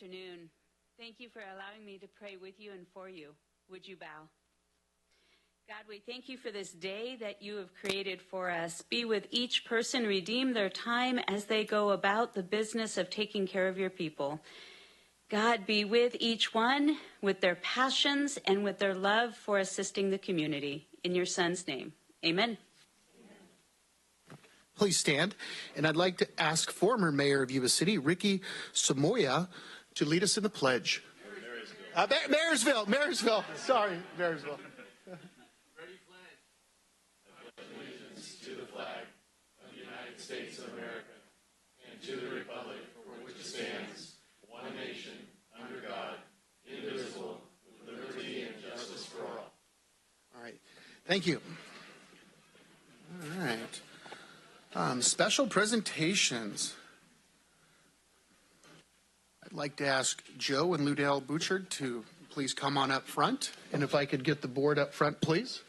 afternoon. Thank you for allowing me to pray with you and for you. Would you bow? God, we thank you for this day that you have created for us. Be with each person, redeem their time as they go about the business of taking care of your people. God, be with each one, with their passions and with their love for assisting the community. In your Son's name, amen. Please stand. And I'd like to ask former Mayor of Yuba City, Ricky Samoya, to lead us in the pledge. Marysville. Sorry, Marysville. Ready, flag. I pledge allegiance to the flag of the United States of America and to the republic for which it stands, one nation, under God, indivisible, with liberty and justice for all. All right. Thank you. All right. Special presentations. I'd like to ask Joe and Ludell Bouchard to please come on up front. And if I could get the board up front, please.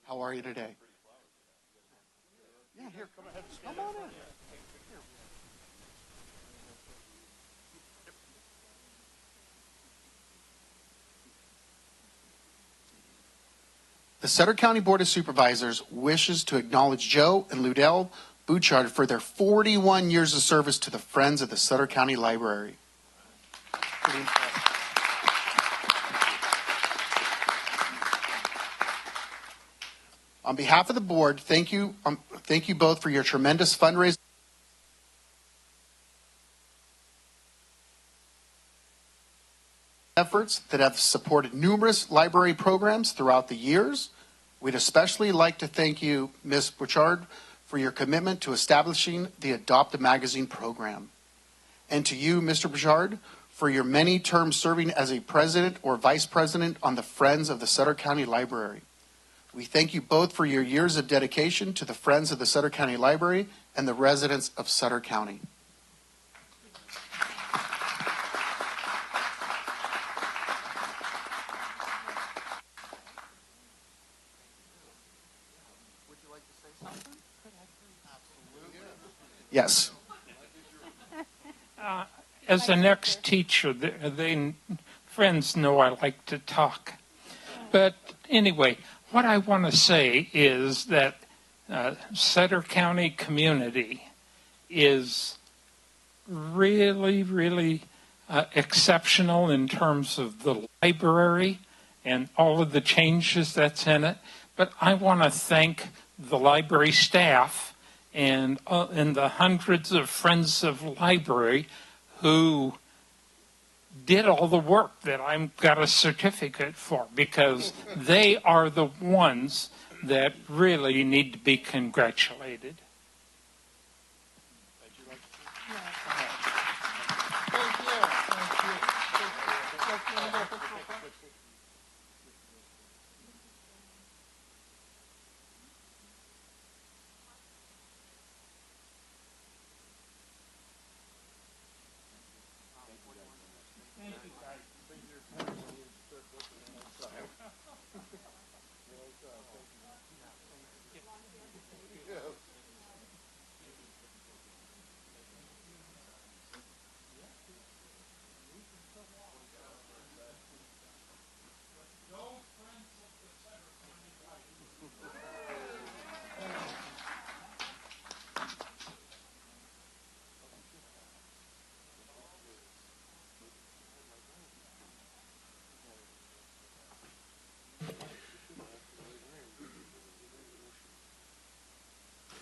How are you today? Yeah, here, come ahead. Come on in. The Sutter County Board of Supervisors wishes to acknowledge Joe and Ludell Bouchard for their 41 years of service to the Friends of the Sutter County Library. On behalf of the board, thank you both for your tremendous fundraising efforts that have supported numerous library programs throughout the years. We'd especially like to thank you, Ms. Bouchard, for your commitment to establishing the Adopt a Magazine program. And to you, Mr. Bouchard, for your many terms serving as a president or vice president on the Friends of the Sutter County Library. We thank you both for your years of dedication to the Friends of the Sutter County Library and the residents of Sutter County. Would you like to say something? Absolutely. Yes. As an ex-teacher, friends know I like to talk. But anyway, what I want to say is that Sutter County community is really, really exceptional in terms of the library and all of the changes that's in it. But I want to thank the library staff and the hundreds of Friends of the Library who did all the work that I've got a certificate for, because they are the ones that really need to be congratulated.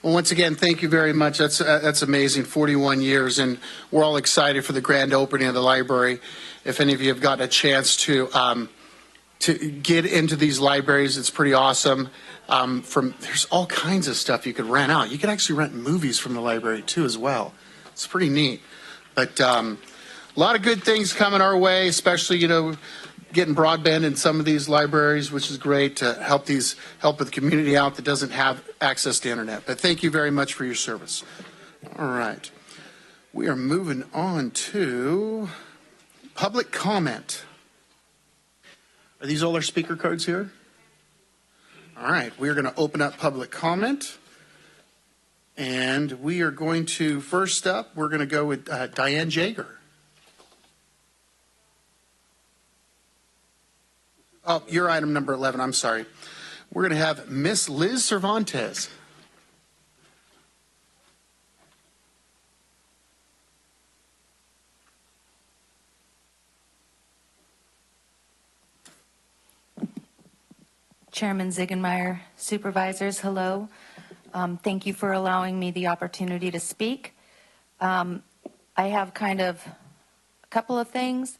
Well, once again, thank you very much. That's amazing, 41 years, and we're all excited for the grand opening of the library. If any of you have gotten a chance to get into these libraries, it's pretty awesome. There's all kinds of stuff you could rent out. You could actually rent movies from the library too as well. It's pretty neat. But a lot of good things coming our way, especially, getting broadband in some of these libraries, which is great to help with the community out that doesn't have access to internet. But thank you very much for your service. All right. We are moving on to public comment. Are these all our speaker cards here? All right, we are going to open up public comment. And we are going to, first up, we're going to go with Diane Jaeger. Oh, you're item number 11, I'm sorry. We're going to have Miss Liz Cervantes. Chairman Ziegenmeyer, supervisors, hello. Thank you for allowing me the opportunity to speak. I have kind of a couple of things.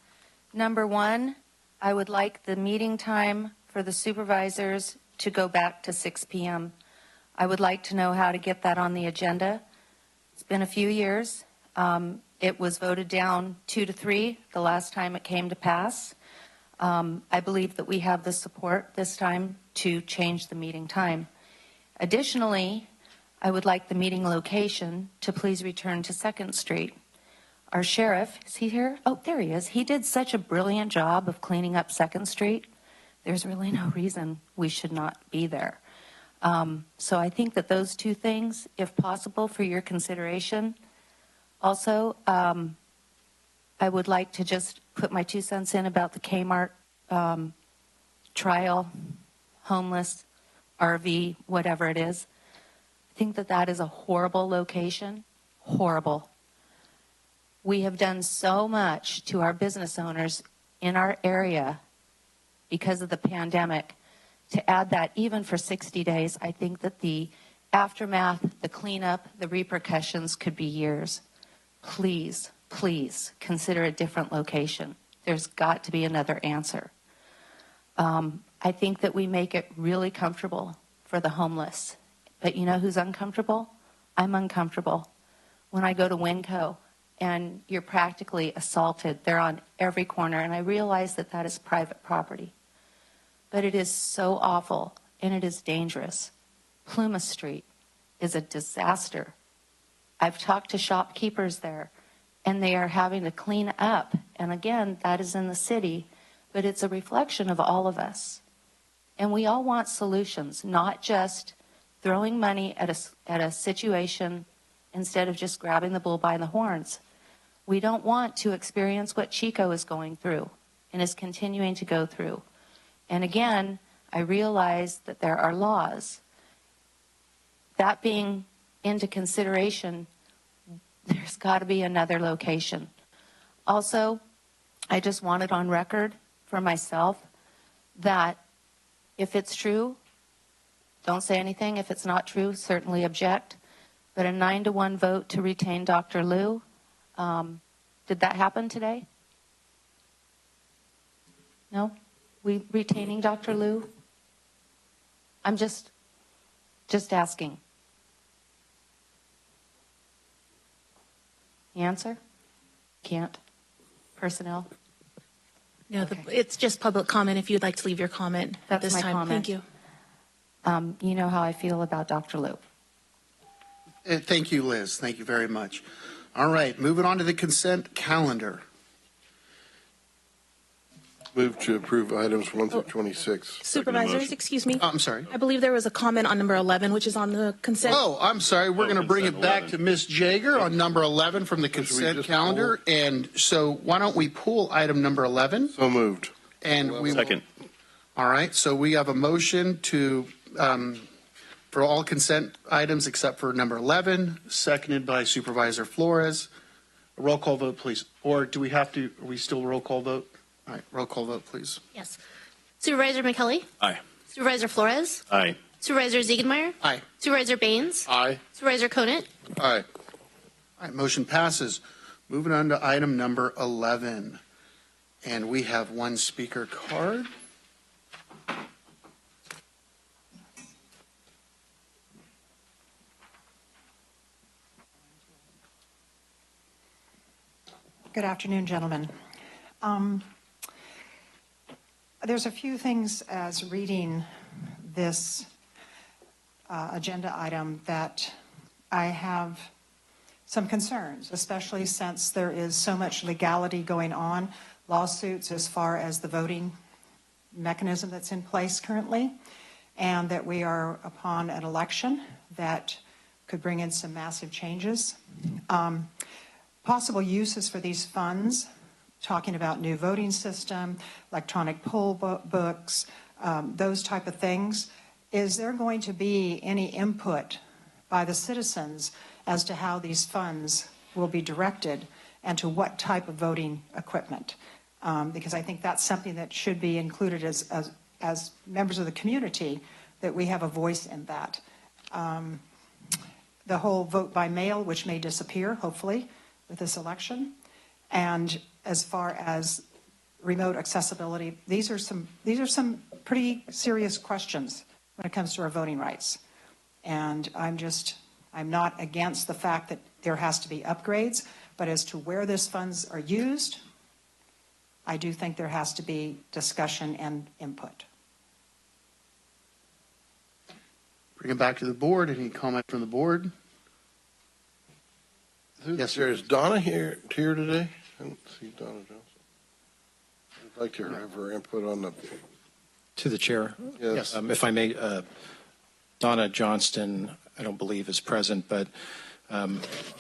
Number one, I would like the meeting time for the supervisors to go back to 6 p.m. I would like to know how to get that on the agenda. It's been a few years. It was voted down 2-3 the last time it came to pass. I believe that we have the support this time to change the meeting time. Additionally, I would like the meeting location to please return to 2nd Street. Our sheriff, is he here? Oh, there he is. He did such a brilliant job of cleaning up 2nd Street. There's really no reason we should not be there. So I think that those two things, if possible, for your consideration. Also, I would like to just put my 2 cents in about the Kmart trial, homeless, RV, whatever it is. I think that that is a horrible location, horrible. We have done so much to our business owners in our area because of the pandemic. To add that even for 60 days, I think that the aftermath, the cleanup, the repercussions could be years. Please, please consider a different location. There's got to be another answer. I think that we make it really comfortable for the homeless. But you know who's uncomfortable? I'm uncomfortable. When I go to Winco and you're practically assaulted, they're on every corner, and I realize that that is private property. But it is so awful, and it is dangerous. Plumas Street is a disaster. I've talked to shopkeepers there, and they are having to clean up. And again, that is in the city, but it's a reflection of all of us. And we all want solutions, not just throwing money at a situation instead of just grabbing the bull by the horns. We don't want to experience what Chico is going through and is continuing to go through. And again, I realize that there are laws. That being into consideration, there's got to be another location. Also, I just want it on record for myself that if it's true, don't say anything. If it's not true, certainly object. But a 9-1 vote to retain Dr. Liu, did that happen today? No? We retaining Dr. Liu? I'm just asking. The answer? Can't. Personnel? No, Okay. it's just public comment if you'd like to leave your comment at That's this my time. comment. Thank you. You know how I feel about Dr. Liu. Thank you, Liz. Thank you very much. All right, moving on to the consent calendar. Move to approve items 1 through 26. Supervisors, excuse me. I'm sorry. I believe there was a comment on number 11, which is on the consent. Oh, I'm sorry. We're going to bring it back to Ms. Jaeger on number 11 from the consent calendar. And so why don't we pull item number 11? So moved. And we Second. All right, so we have a motion to, for all consent items except for number 11, seconded by Supervisor Flores. A roll call vote, please. Or do we have to, are we still roll call vote? All right, roll call vote, please. Yes. Supervisor McKelly? Aye. Supervisor Flores? Aye. Supervisor Ziegenmeyer? Aye. Supervisor Baines? Aye. Supervisor Conant? Aye. All right, motion passes. Moving on to item number 11. And we have one speaker card. Good afternoon, gentlemen. There's a few things as reading this agenda item that I have some concerns, especially since there is so much legality going on, lawsuits as far as the voting mechanism that's in place currently, and that we are upon an election that could bring in some massive changes. Possible uses for these funds, talking about new voting system, electronic poll books, those type of things. Is there going to be any input by the citizens as to how these funds will be directed and to what type of voting equipment? Because I think that's something that should be included as members of the community, that we have a voice in that. The whole vote by mail, which may disappear, hopefully, with this election. And as far as remote accessibility, these are some pretty serious questions when it comes to our voting rights. And I'm not against the fact that there has to be upgrades, but as to where these funds are used, I do think there has to be discussion and input. Bring it back to the board. Any comment from the board? Yes, sir. Is Donna here today? I don't see Donna Johnson. I'd like to have her input on the. To the chair. Yes. If I may, Donna Johnston, I don't believe is present, but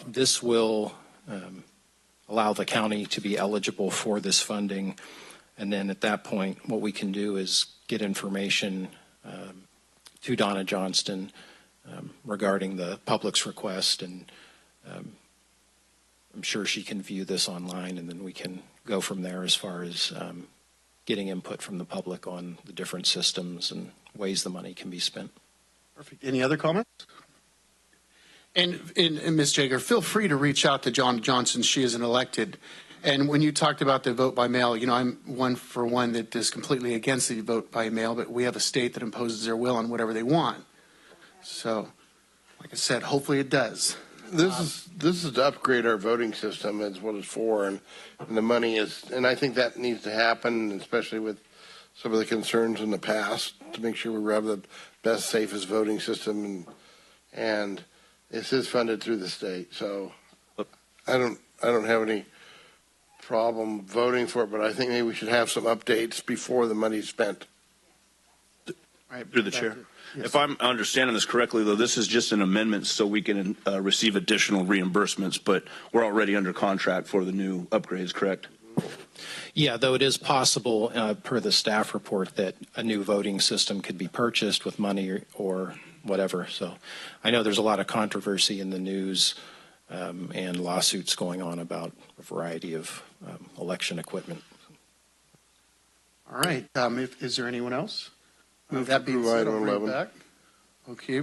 this will allow the county to be eligible for this funding. And then at that point, what we can do is get information to Donna Johnston regarding the public's request, and I'm sure she can view this online, and then we can go from there as far as getting input from the public on the different systems and ways the money can be spent. Perfect. Any other comments? And Ms. Jager, feel free to reach out to John Johnson. She is an elected. And when you talked about the vote by mail, I'm one that is completely against the vote by mail, but we have a state that imposes their will on whatever they want. So, like I said, hopefully it does. This is to upgrade our voting system, is what it's for, and the money is, and I think that needs to happen, especially with some of the concerns in the past, to make sure we have the best, safest voting system, and this is funded through the state, so I don't have any problem voting for it, but I think maybe we should have some updates before the money's spent. Right, through the chair. Yes. If I'm understanding this correctly, though, this is just an amendment so we can receive additional reimbursements, but we're already under contract for the new upgrades, correct? Yeah, though it is possible, per the staff report, that a new voting system could be purchased with money or whatever. So I know there's a lot of controversy in the news and lawsuits going on about a variety of election equipment. All right. Is there anyone else? Move that being said, I'll bring it back. Okay.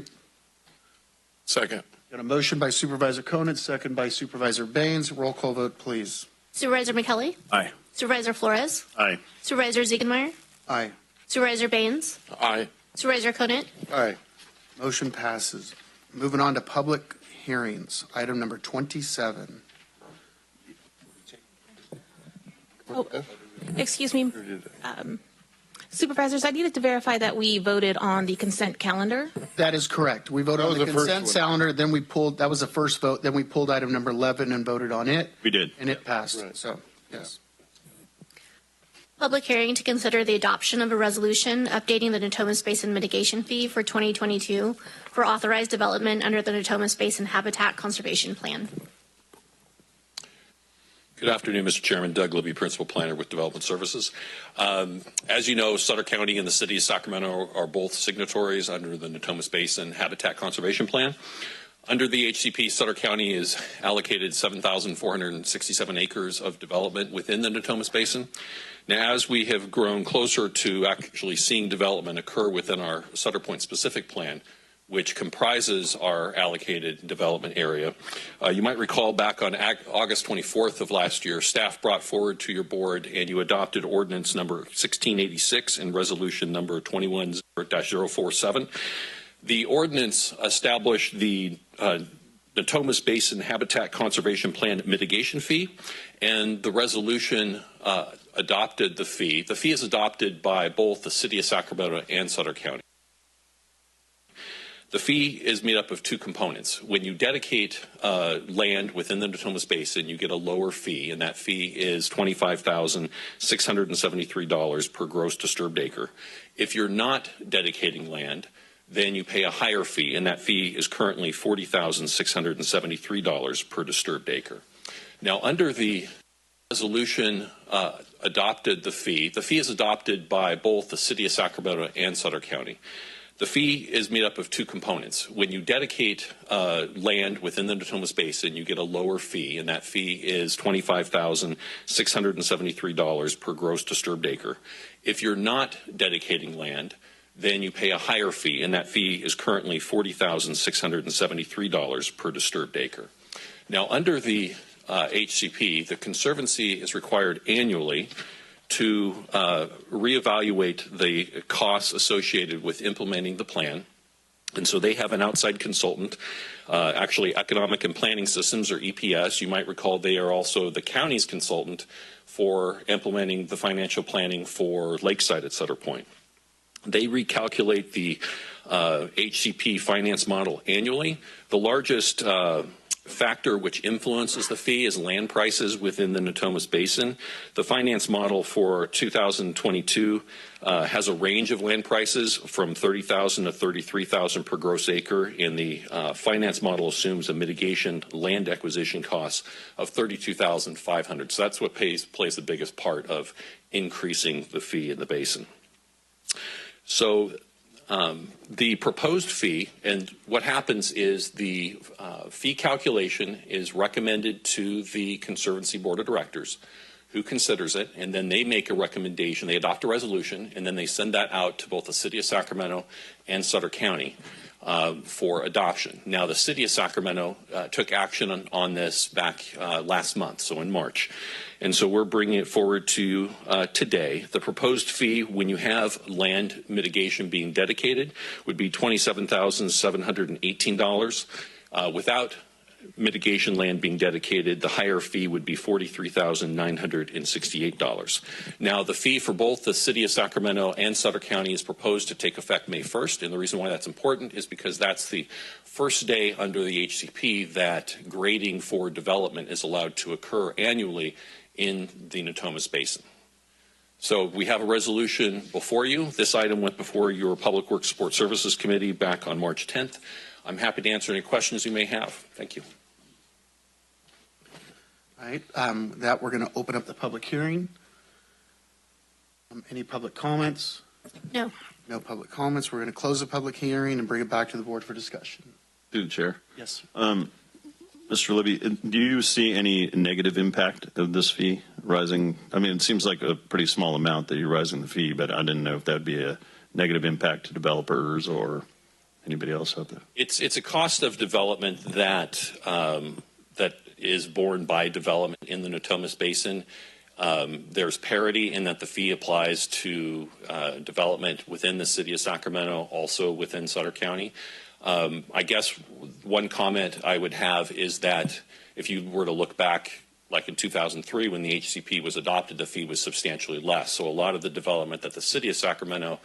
Second. Got a motion by Supervisor Conant, second by Supervisor Baines. Roll call vote, please. Supervisor McKelly? Aye. Supervisor Flores? Aye. Supervisor Ziegenmeyer? Aye. Supervisor Baines? Aye. Supervisor Conant? Aye. Motion passes. Moving on to public hearings. Item number 27. Oh, excuse me. Supervisors, I needed to verify that we voted on the consent calendar. That is correct. We voted on the consent calendar, then we pulled, that was the first vote, then we pulled item number 11 and voted on it. We did. And it passed. Right. So, yes. Public hearing to consider the adoption of a resolution updating the Natomas Basin mitigation fee for 2022 for authorized development under the Natomas Basin Habitat Conservation Plan. Good afternoon, Mr. Chairman. Doug Libby, Principal Planner with Development Services. As you know, Sutter County and the City of Sacramento are both signatories under the Natomas Basin Habitat Conservation Plan. Under the HCP, Sutter County is allocated 7,467 acres of development within the Natomas Basin. Now, as we have grown closer to actually seeing development occur within our Sutter Point specific plan, which comprises our allocated development area. You might recall back on August 24th of last year, staff brought forward to your board and you adopted ordinance number 1686 and resolution number 21-047. The ordinance established the Natomas Basin Habitat Conservation Plan mitigation fee, and the resolution adopted the fee. The fee is adopted by both the City of Sacramento and Sutter County. The fee is made up of two components. When you dedicate land within the Natomas Basin, you get a lower fee, and that fee is $25,673 per gross disturbed acre. If you're not dedicating land, then you pay a higher fee, and that fee is currently $40,673 per disturbed acre. Now, under the resolution adopted the fee is adopted by both the City of Sacramento and Sutter County. The fee is made up of two components. When you dedicate land within the Natomas Basin, you get a lower fee, and that fee is $25,673 per gross disturbed acre. If you're not dedicating land, then you pay a higher fee, and that fee is currently $40,673 per disturbed acre. Now, under the HCP, the Conservancy is required annually to reevaluate the costs associated with implementing the plan. And so they have an outside consultant, actually Economic and Planning Systems, or EPS. You might recall they are also the county's consultant for implementing the financial planning for Lakeside at Sutter Point. They recalculate the HCP finance model annually. The largest factor which influences the fee is land prices within the Natomas Basin. The finance model for 2022 has a range of land prices from $30,000 to $33,000 per gross acre, and the finance model assumes a mitigation land acquisition cost of $32,500. So that's what plays the biggest part of increasing the fee in the basin. So the proposed fee, and what happens is the fee calculation is recommended to the Conservancy Board of Directors, who considers it, and then they make a recommendation. They adopt a resolution, and then they send that out to both the City of Sacramento and Sutter County for adoption. Now, the City of Sacramento took action on this back last month, so in March. And so we're bringing it forward to you today. The proposed fee, when you have land mitigation being dedicated, would be $27,718. Without mitigation land being dedicated, the higher fee would be $43,968. Now, the fee for both the City of Sacramento and Sutter County is proposed to take effect May 1st, and the reason why that's important is because that's the first day under the HCP that grading for development is allowed to occur annually in the Natomas Basin. So we have a resolution before you. This item went before your Public Works Support Services Committee back on March 10th. I'm happy to answer any questions you may have. Thank you. All right, that we're going to open up the public hearing. Any public comments? No. No public comments. We're going to close the public hearing and bring it back to the board for discussion. Through the chair. Yes, sir. Mr. Libby, do you see any negative impact of this fee rising? I mean, it seems like a pretty small amount that you're rising the fee, but I didn't know if that would be a negative impact to developers or anybody else out there. It's a cost of development that that is borne by development in the Natomas Basin. There's parity in that the fee applies to development within the City of Sacramento, also within Sutter County. I guess one comment I would have is that if you were to look back, like in 2003 when the HCP was adopted, the fee was substantially less. So a lot of the development that the City of Sacramento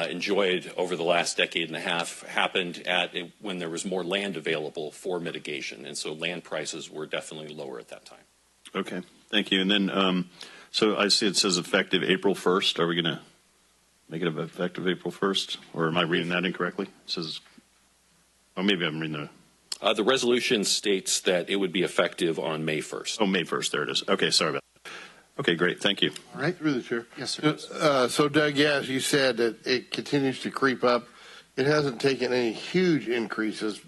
enjoyed over the last decade and a half happened when there was more land available for mitigation. And so land prices were definitely lower at that time. Okay, thank you. And then, so I see it says effective April 1st. Are we going to make it effective April 1st? Or am I reading that incorrectly? It says, oh, maybe I'm reading the resolution states that it would be effective on May 1st. Oh, May 1st. There it is. Okay, sorry about that. Okay, great. Thank you. All right. Through the chair. Yes, sir. So, Doug, yes, you said that it continues to creep up. It hasn't taken any huge increases,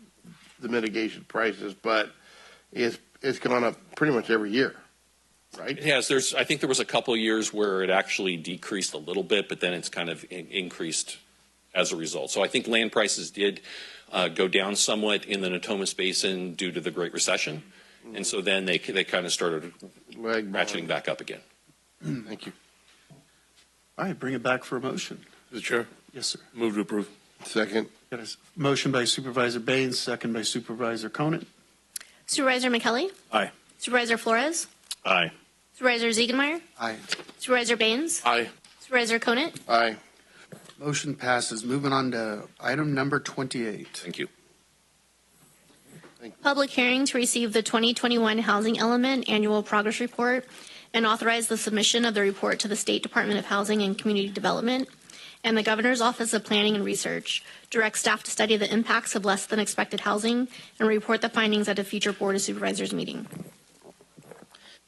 the mitigation prices, but it's gone up pretty much every year, right? It has. I think there was a couple of years where it actually decreased a little bit, but then it's kind of increased as a result. So I think land prices did go down somewhat in the Natomas Basin due to the Great Recession. And so then they kind of started ratcheting back up again. Thank you. All right, bring it back for a motion. The chair. Yes, sir. Move to approve. Second. Got a motion by Supervisor Baines, second by Supervisor Conant. Supervisor McKelly? Aye. Supervisor Flores? Aye. Supervisor Ziegenmeyer? Aye. Supervisor Baines? Aye. Supervisor Conant? Aye. Motion passes. Moving on to item number 28. Thank you. Public hearing to receive the 2021 Housing Element Annual Progress Report and authorize the submission of the report to the State Department of Housing and Community Development and the Governor's Office of Planning and Research. Direct staff to study the impacts of less than expected housing and report the findings at a future Board of Supervisors meeting.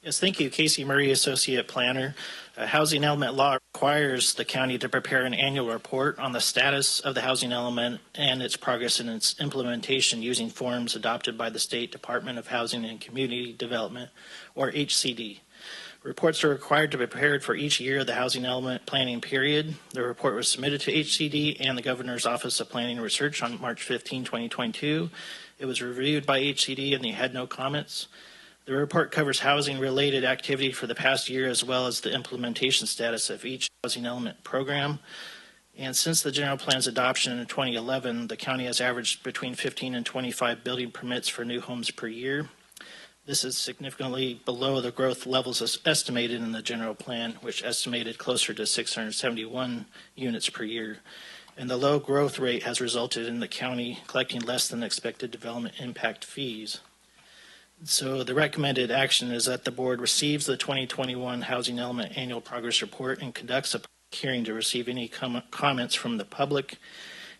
Yes, thank you. Casey Murray, Associate Planner. Housing Element Law requires the county to prepare an annual report on the status of the housing element and its progress in its implementation using forms adopted by the State Department of Housing and Community Development, or HCD. Reports are required to be prepared for each year of the housing element planning period. The report was submitted to HCD and the Governor's Office of Planning and Research on March 15, 2022. It was reviewed by HCD and they had no comments. The report covers housing-related activity for the past year as well as the implementation status of each housing element program. And since the general plan's adoption in 2011, the county has averaged between 15 and 25 building permits for new homes per year. This is significantly below the growth levels estimated in the general plan, which estimated closer to 671 units per year. And the low growth rate has resulted in the county collecting less than expected development impact fees. So the recommended action is that the board receives the 2021 Housing Element Annual Progress Report and conducts a hearing to receive any comments from the public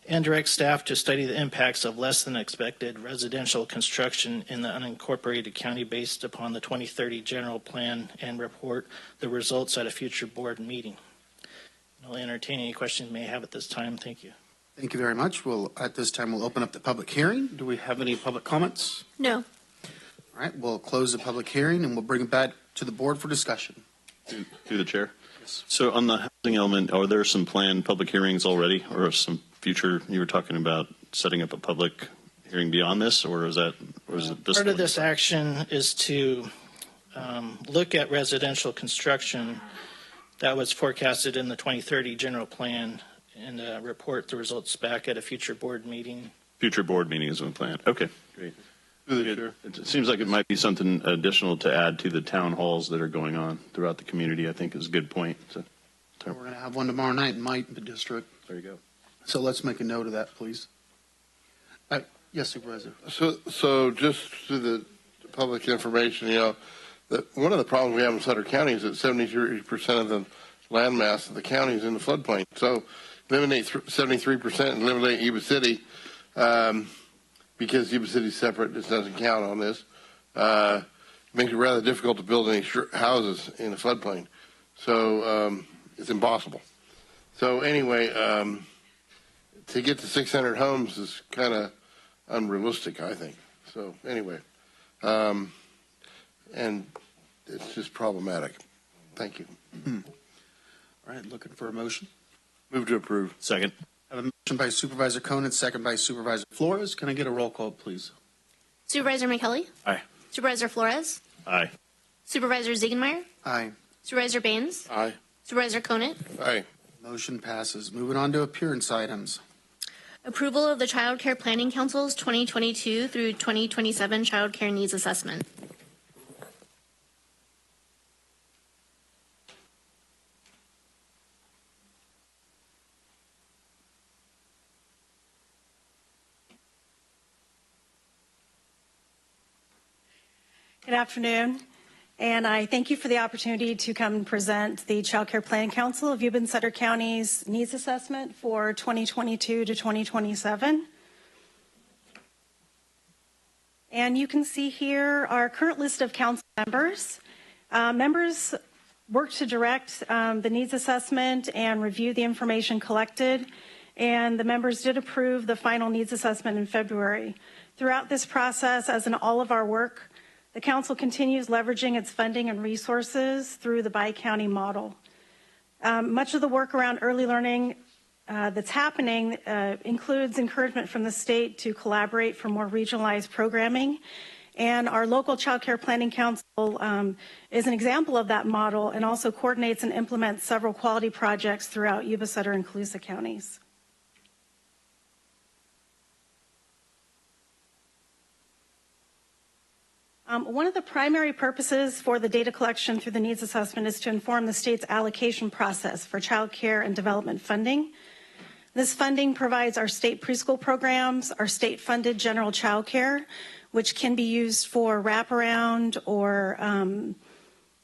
and direct staff to study the impacts of less than expected residential construction in the unincorporated county based upon the 2030 general plan and report the results at a future board meeting. I'll entertain any questions you may have at this time. Thank you. Thank you very much. At this time, we'll open up the public hearing. Do we have any public comments? No. All right, we'll close the public hearing and we'll bring it back to the board for discussion. Through the chair. Yes. So on the housing element, are there some planned public hearings already, or some future? You were talking about setting up a public hearing beyond this, or is it this? Part of this action is to look at residential construction that was forecasted in the 2030 general plan and report the results back at a future board meeting. Future board meeting is on plan. Okay, great. It seems like it might be something additional to add to the town halls that are going on throughout the community. I think is a good point. We're going to have one tomorrow night in my district. There you go. So let's make a note of that, please. Yes, Supervisor. So just to the public information, one of the problems we have in Sutter County is that 73% of the land mass of the county is in the floodplain. So eliminate 73% and eliminate Yuba City. Because Yuba City is separate, this doesn't count on this. It makes it rather difficult to build any houses in a floodplain. So it's impossible. So anyway, to get to 600 homes is kind of unrealistic, I think. So anyway, and it's just problematic. Thank you. All right, looking for a motion. Move to approve. Second. I have a motion by Supervisor Conan, second by Supervisor Flores. Can I get a roll call, please? Supervisor McKelly? Aye. Supervisor Flores? Aye. Supervisor Ziegenmeier? Aye. Supervisor Baines? Aye. Supervisor Conant? Aye. Motion passes. Moving on to appearance items. Approval of the Child Care Planning Council's 2022 through 2027 Child Care Needs Assessment. Good afternoon, and I thank you for the opportunity to come and present the Child Care Planning Council of Yuba-Sutter County's needs assessment for 2022 to 2027. And you can see here our current list of council members. Members work to direct the needs assessment and review the information collected, and the members did approve the final needs assessment in February. Throughout this process, as in all of our work, the council continues leveraging its funding and resources through the bi-county model. Much of the work around early learning that's happening includes encouragement from the state to collaborate for more regionalized programming. And our local Child Care Planning Council is an example of that model and also coordinates and implements several quality projects throughout Yuba-Sutter and Colusa counties. One of the primary purposes for the data collection through the needs assessment is to inform the state's allocation process for child care and development funding. This funding provides our state preschool programs, our state-funded general child care, which can be used for wraparound or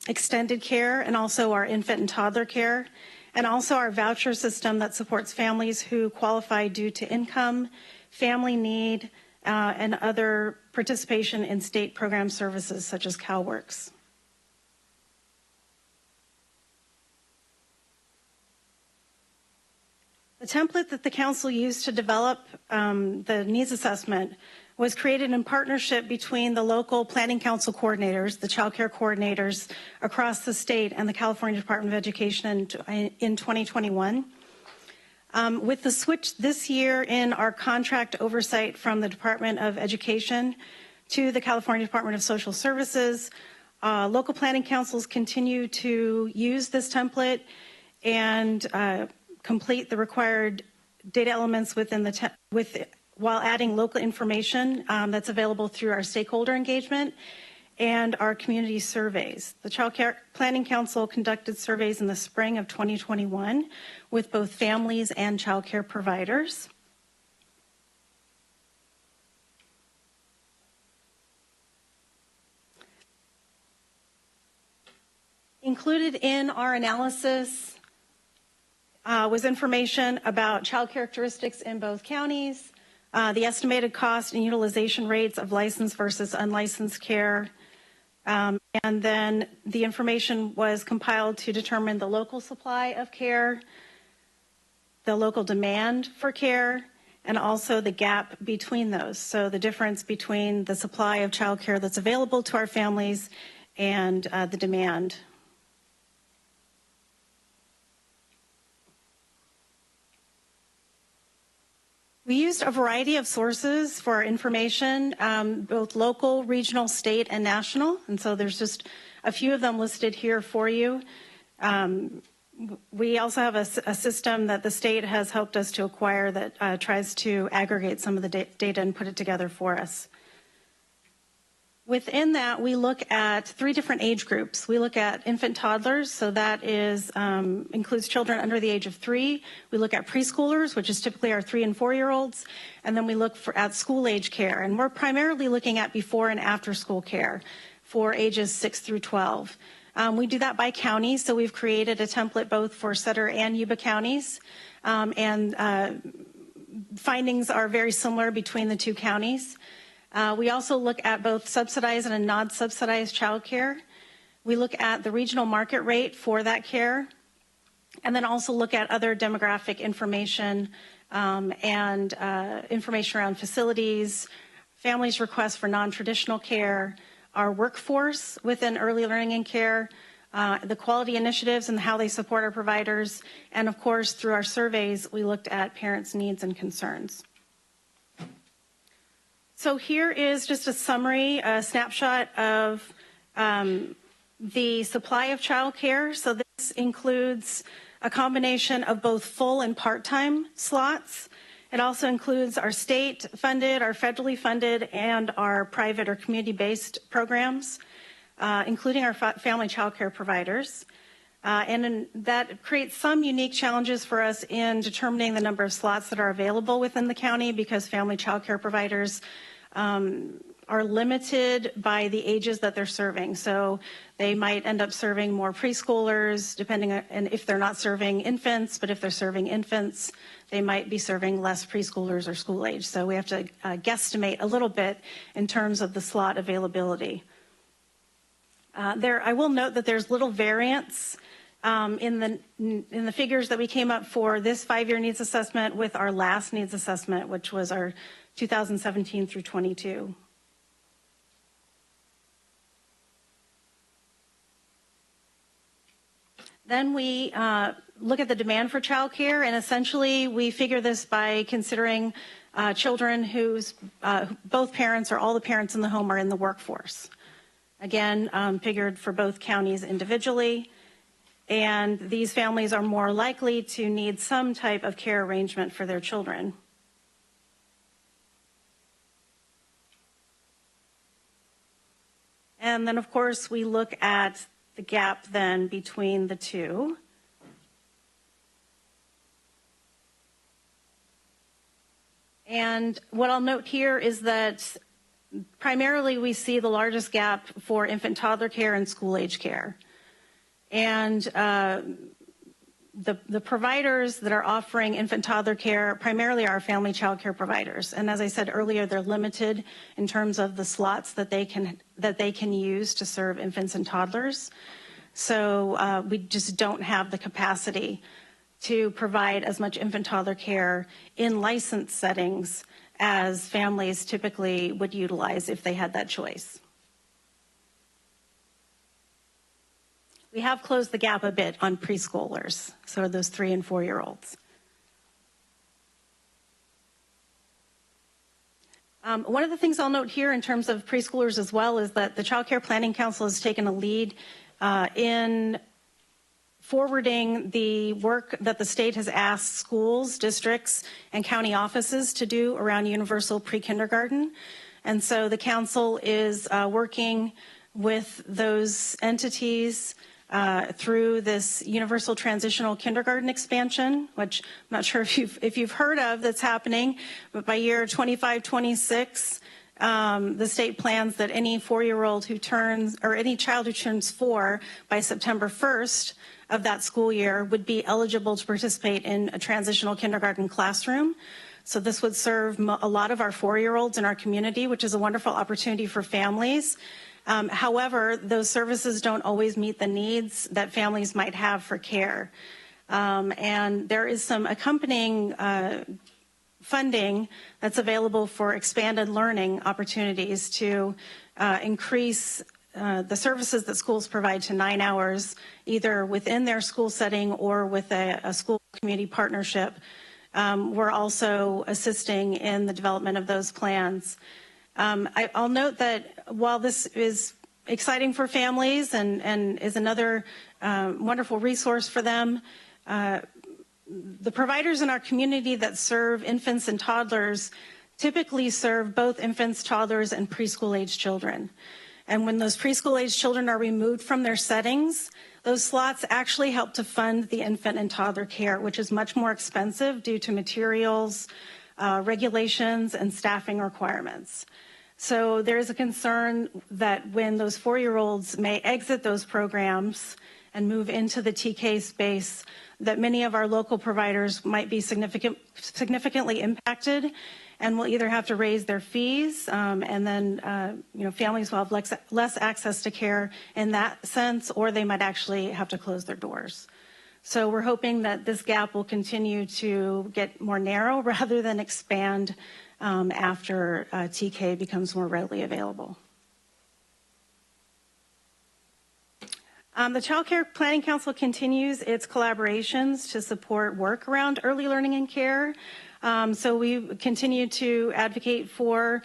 extended care, and also our infant and toddler care, and also our voucher system that supports families who qualify due to income, family need, and other participation in state program services such as CalWorks. The template that the council used to develop the needs assessment was created in partnership between the local planning council coordinators, the child care coordinators across the state, and the California Department of Education in 2021. With the switch this year in our contract oversight from the Department of Education to the California Department of Social Services, local planning councils continue to use this template and complete the required data elements within the while adding local information that's available through our stakeholder engagement and our community surveys. The Child Care Planning Council conducted surveys in the spring of 2021 with both families and child care providers. Included in our analysis was information about child characteristics in both counties, the estimated cost and utilization rates of licensed versus unlicensed care, and then the information was compiled to determine the local supply of care, the local demand for care, and also the gap between those. So the difference between the supply of child care that's available to our families and the demand. We used a variety of sources for our information, both local, regional, state, and national. And so there's just a few of them listed here for you. We also have a system that the state has helped us to acquire that tries to aggregate some of the data and put it together for us. Within that, we look at 3 different age groups. We look at infant toddlers, so that is includes children under the age of 3. We look at preschoolers, which is typically our 3 and 4-year-olds, and then we look at school age care. And we're primarily looking at before and after school care for ages 6 through 12. We do that by county, so we've created a template both for Sutter and Yuba counties, and findings are very similar between the 2 counties. We also look at both subsidized and non-subsidized child care. We look at the regional market rate for that care, and then also look at other demographic information and information around facilities, families' requests for non-traditional care, our workforce within early learning and care, the quality initiatives and how they support our providers, and of course, through our surveys, we looked at parents' needs and concerns. So here is just a summary, a snapshot of the supply of child care. So this includes a combination of both full and part-time slots. It also includes our state-funded, our federally funded, and our private or community-based programs, including our family child care providers. And that creates some unique challenges for us in determining the number of slots that are available within the county, because family child care providers are limited by the ages that they're serving. So they might end up serving more preschoolers, depending on, and if they're not serving infants, but if they're serving infants, they might be serving less preschoolers or school age. So we have to guesstimate a little bit in terms of the slot availability. I will note that there's little variance in the figures that we came up for this 5-year needs assessment with our last needs assessment, which was our 2017 through 22. Then we look at the demand for child care, and essentially we figure this by considering children whose both parents or all the parents in the home are in the workforce. Again, figured for both counties individually, and these families are more likely to need some type of care arrangement for their children. And then, of course, we look at the gap then between the two. And what I'll note here is that primarily we see the largest gap for infant toddler care and school age care. And the providers that are offering infant toddler care primarily are family child care providers. And as I said earlier, they're limited in terms of the slots that they can use to serve infants and toddlers. So we just don't have the capacity to provide as much infant toddler care in licensed settings as families typically would utilize if they had that choice. We have closed the gap a bit on preschoolers, so those 3- and 4-year-olds. One of the things I'll note here in terms of preschoolers as well is that the Child Care Planning Council has taken a lead in forwarding the work that the state has asked schools, districts, and county offices to do around universal pre-kindergarten. And so the council is working with those entities through this universal transitional kindergarten expansion, which I'm not sure if you've heard of, that's happening, but by year 25-26, the state plans that any 4-year-old who turns, or any child who turns 4 by September 1st of that school year would be eligible to participate in a transitional kindergarten classroom. So this would serve a lot of our 4-year-olds in our community, which is a wonderful opportunity for families. However, those services don't always meet the needs that families might have for care. And there is some accompanying funding that's available for expanded learning opportunities to increase the services that schools provide to 9 hours, either within their school setting or with a school community partnership. We're also assisting in the development of those plans. I'll note that while this is exciting for families and is another wonderful resource for them, the providers in our community that serve infants and toddlers typically serve both infants, toddlers, and preschool-age children. And when those preschool-age children are removed from their settings, those slots actually help to fund the infant and toddler care, which is much more expensive due to materials, regulations, and staffing requirements. So there is a concern that when those 4-year-olds may exit those programs and move into the TK space, that many of our local providers might be significantly impacted and will either have to raise their fees, and then families will have less access to care in that sense, or they might actually have to close their doors. So we're hoping that this gap will continue to get more narrow rather than expand after TK becomes more readily available. The Child Care Planning Council continues its collaborations to support work around early learning and care. So we continue to advocate for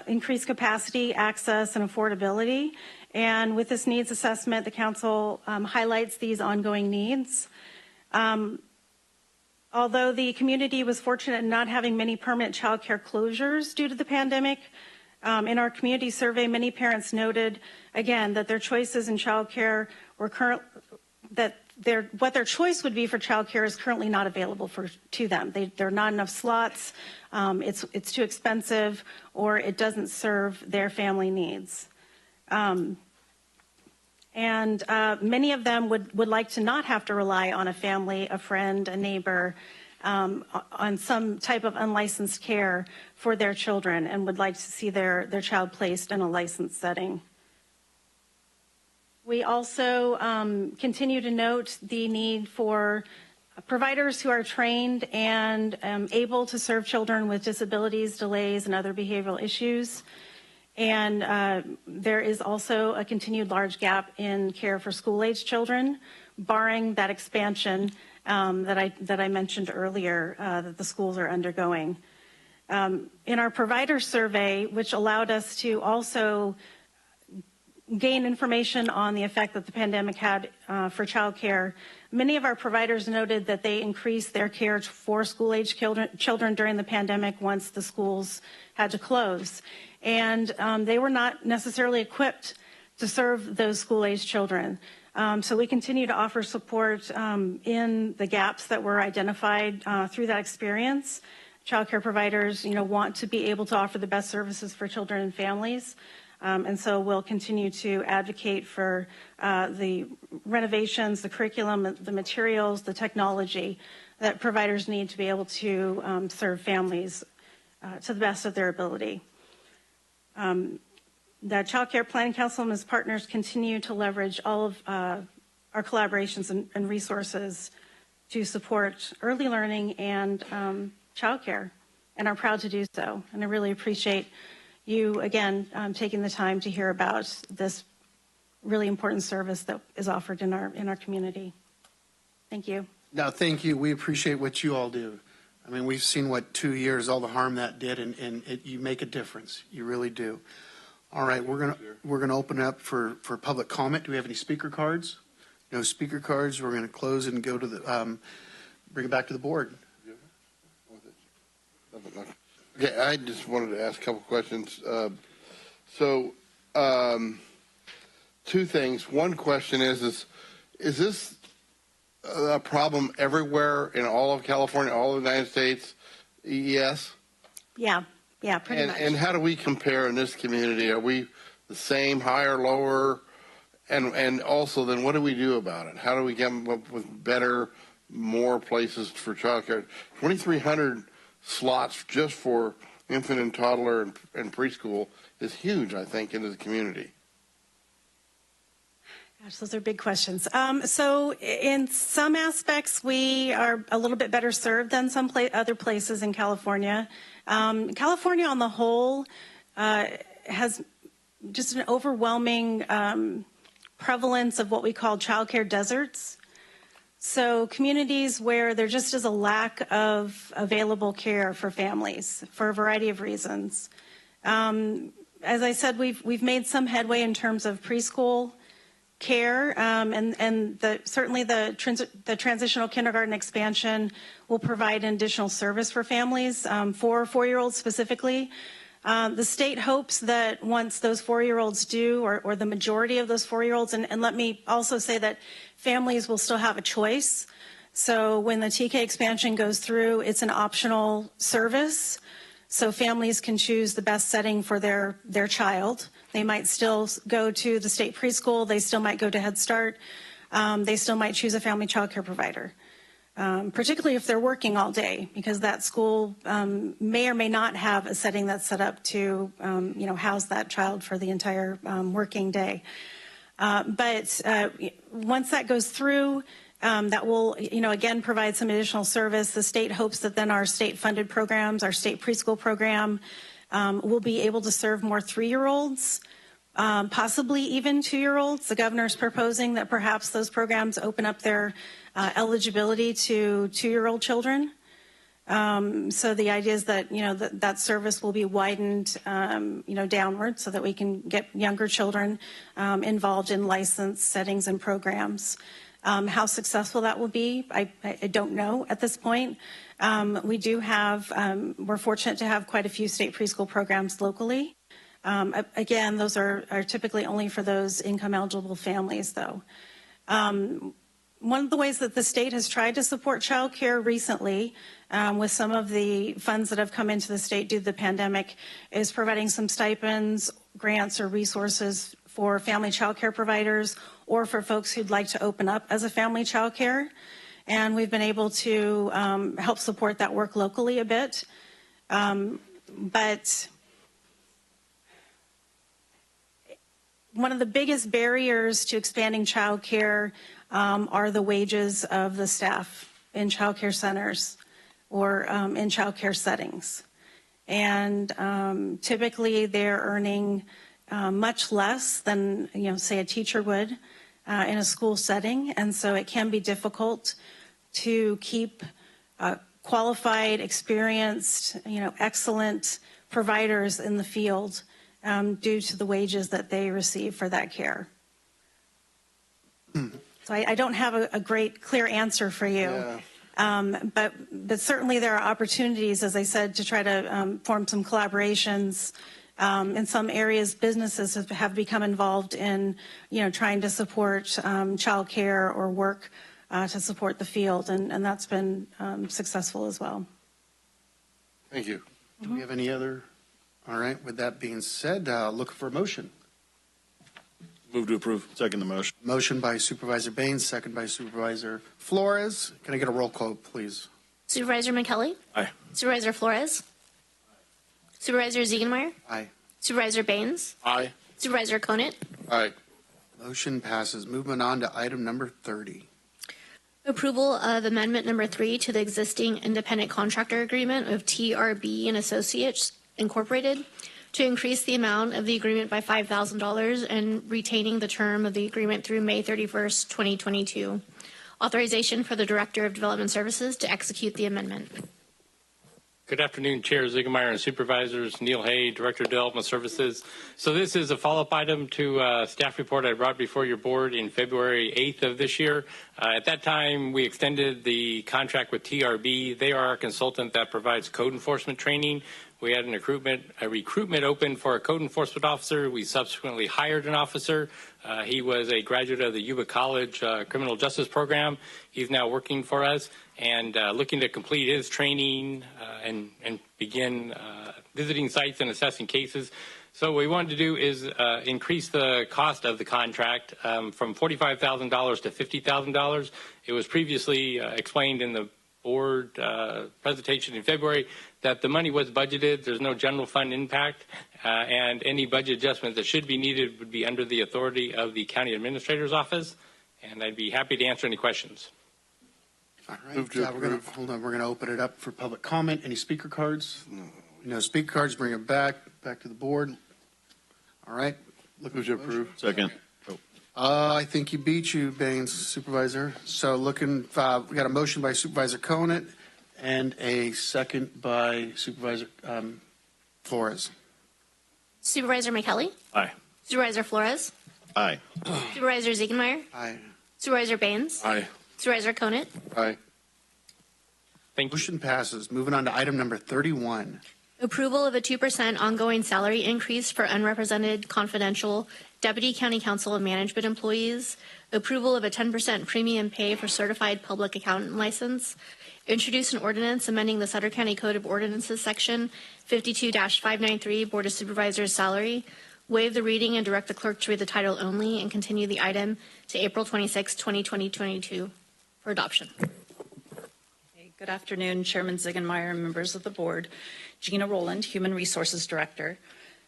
increased capacity, access, and affordability. And with this needs assessment, the council highlights these ongoing needs. Although the community was fortunate in not having many permanent child care closures due to the pandemic, in our community survey, many parents noted, again, that their choices in child care were what their choice would be for child care is currently not available to them. There are not enough slots, it's too expensive, or it doesn't serve their family needs. And many of them would like to not have to rely on a family, a friend, a neighbor, on some type of unlicensed care for their children, and would like to see their child placed in a licensed setting. We also continue to note the need for providers who are trained and able to serve children with disabilities, delays, and other behavioral issues. And there is also a continued large gap in care for school-age children, barring that expansion that I mentioned earlier that the schools are undergoing. In our provider survey, which allowed us to also gain information on the effect that the pandemic had for child care, many of our providers noted that they increased their care for school-age children during the pandemic once the schools had to close. And they were not necessarily equipped to serve those school-age children. So we continue to offer support in the gaps that were identified through that experience, child care providers, want to be able to offer the best services for children and families. And so we'll continue to advocate for the renovations, the curriculum, the materials, the technology that providers need to be able to serve families to the best of their ability. The Child Care Planning Council and its partners continue to leverage all of our collaborations and resources to support early learning and child care, and are proud to do so. And I really appreciate you, again, taking the time to hear about this really important service that is offered in our community. Thank you. No, thank you. We appreciate what you all do. I mean, we've seen what 2 years, all the harm that did, and you make a difference. You really do. All right, we're gonna open it up for public comment. Do we have any speaker cards? No speaker cards. We're gonna close and go to the bring it back to the board. Okay, I just wanted to ask a couple questions. Two things. One question is this a problem everywhere in all of California, all of the United States, EES? Yeah, pretty much. And how do we compare in this community? Are we the same, higher, lower? And also, then what do we do about it? How do we get up with better, more places for childcare? 2,300 slots just for infant and toddler and preschool is huge, I think, into the community. Gosh, those are big questions. So in some aspects, we are a little bit better served than some other places in California. California on the whole has just an overwhelming prevalence of what we call childcare deserts. So communities where there just is a lack of available care for families for a variety of reasons. As I said, we've made some headway in terms of preschool care, and certainly the transitional kindergarten expansion will provide an additional service for families, for 4-year-olds specifically. The state hopes that once those 4-year-olds do, or the majority of those 4-year-olds, and let me also say that families will still have a choice. So when the TK expansion goes through, it's an optional service. So families can choose the best setting for their child. They might still go to the state preschool. They still might go to Head Start. They still might choose a family child care provider, particularly if they're working all day, because that school may or may not have a setting that's set up to house that child for the entire working day. But once that goes through, that will, again, provide some additional service. The state hopes that then our state-funded programs, our state preschool program, will be able to serve more 3-year-olds, possibly even 2-year-olds. The governor's proposing that perhaps those programs open up their eligibility to 2-year-old children. So the idea is that, that service will be widened, downward so that we can get younger children involved in licensed settings and programs. How successful that will be, I don't know at this point. We do have, we're fortunate to have quite a few state preschool programs locally. Again, those are typically only for those income eligible families, though. One of the ways that the state has tried to support child care recently, with some of the funds that have come into the state due to the pandemic, is providing some stipends, grants, or resources for family child care providers or for folks who'd like to open up as a family child care. And we've been able to help support that work locally a bit. But one of the biggest barriers to expanding child care are the wages of the staff in child care centers or in child care settings. And typically they're earning much less than, say a teacher would in a school setting. And so it can be difficult to keep qualified, experienced, excellent providers in the field due to the wages that they receive for that care. So I don't have a great, clear answer for you. Yeah. But certainly there are opportunities, as I said, to try to form some collaborations. In some areas, businesses have become involved in, trying to support child care or work to support the field, and that's been successful as well. Thank you. Do we have any other? All right. With that being said, look for a motion. Move to approve. Second the motion. Motion by Supervisor Baines, second by Supervisor Flores. Can I get a roll call, please? Supervisor McKelly? Aye. Supervisor Flores? Supervisor Ziegenmeier? Aye. Supervisor Baines? Aye. Supervisor Conant? Aye. Motion passes. Moving on to item number 30. Approval of amendment number 3 to the existing independent contractor agreement of TRB and Associates Incorporated to increase the amount of the agreement by $5,000 and retaining the term of the agreement through May 31st, 2022. Authorization for the Director of Development Services to execute the amendment. Good afternoon, Chair Ziegenmeier and Supervisors. Neil Hay, Director of Development Services. So this is a follow-up item to a staff report I brought before your board in February 8th of this year. At that time, we extended the contract with TRB. They are our consultant that provides code enforcement training. We had a recruitment open for a code enforcement officer. We subsequently hired an officer. He was a graduate of the Yuba College Criminal Justice Program. He's now working for us and looking to complete his training and begin visiting sites and assessing cases. So what we wanted to do is increase the cost of the contract from $45,000 to $50,000. It was previously explained in the board presentation in February that the money was budgeted. There's no general fund impact, and any budget adjustments that should be needed would be under the authority of the county administrator's office. And I'd be happy to answer any questions. All right. We're going to open it up for public comment. Any speaker cards? No speaker cards. Bring it back to the board. All right. Move to approve. Second. I think you beat you, Baines, Supervisor. So we got a motion by Supervisor Conant and a second by Supervisor Flores. Supervisor McKelly? Aye. Supervisor Flores? Aye. Supervisor Ziegenmeier? Aye. Supervisor Baines? Aye. Supervisor Conant? Aye. Thank you. Motion passes. Moving on to item number 31. Approval of a 2% ongoing salary increase for unrepresented confidential Deputy County Council and Management employees. Approval of a 10% premium pay for certified public accountant license. Introduce an ordinance amending the Sutter County Code of Ordinances Section 52-593 Board of Supervisors salary. Waive the reading and direct the clerk to read the title only and continue the item to April 26, 2022 for adoption. Good afternoon, Chairman Ziegenmeier and members of the board. Gina Rowland, Human Resources Director.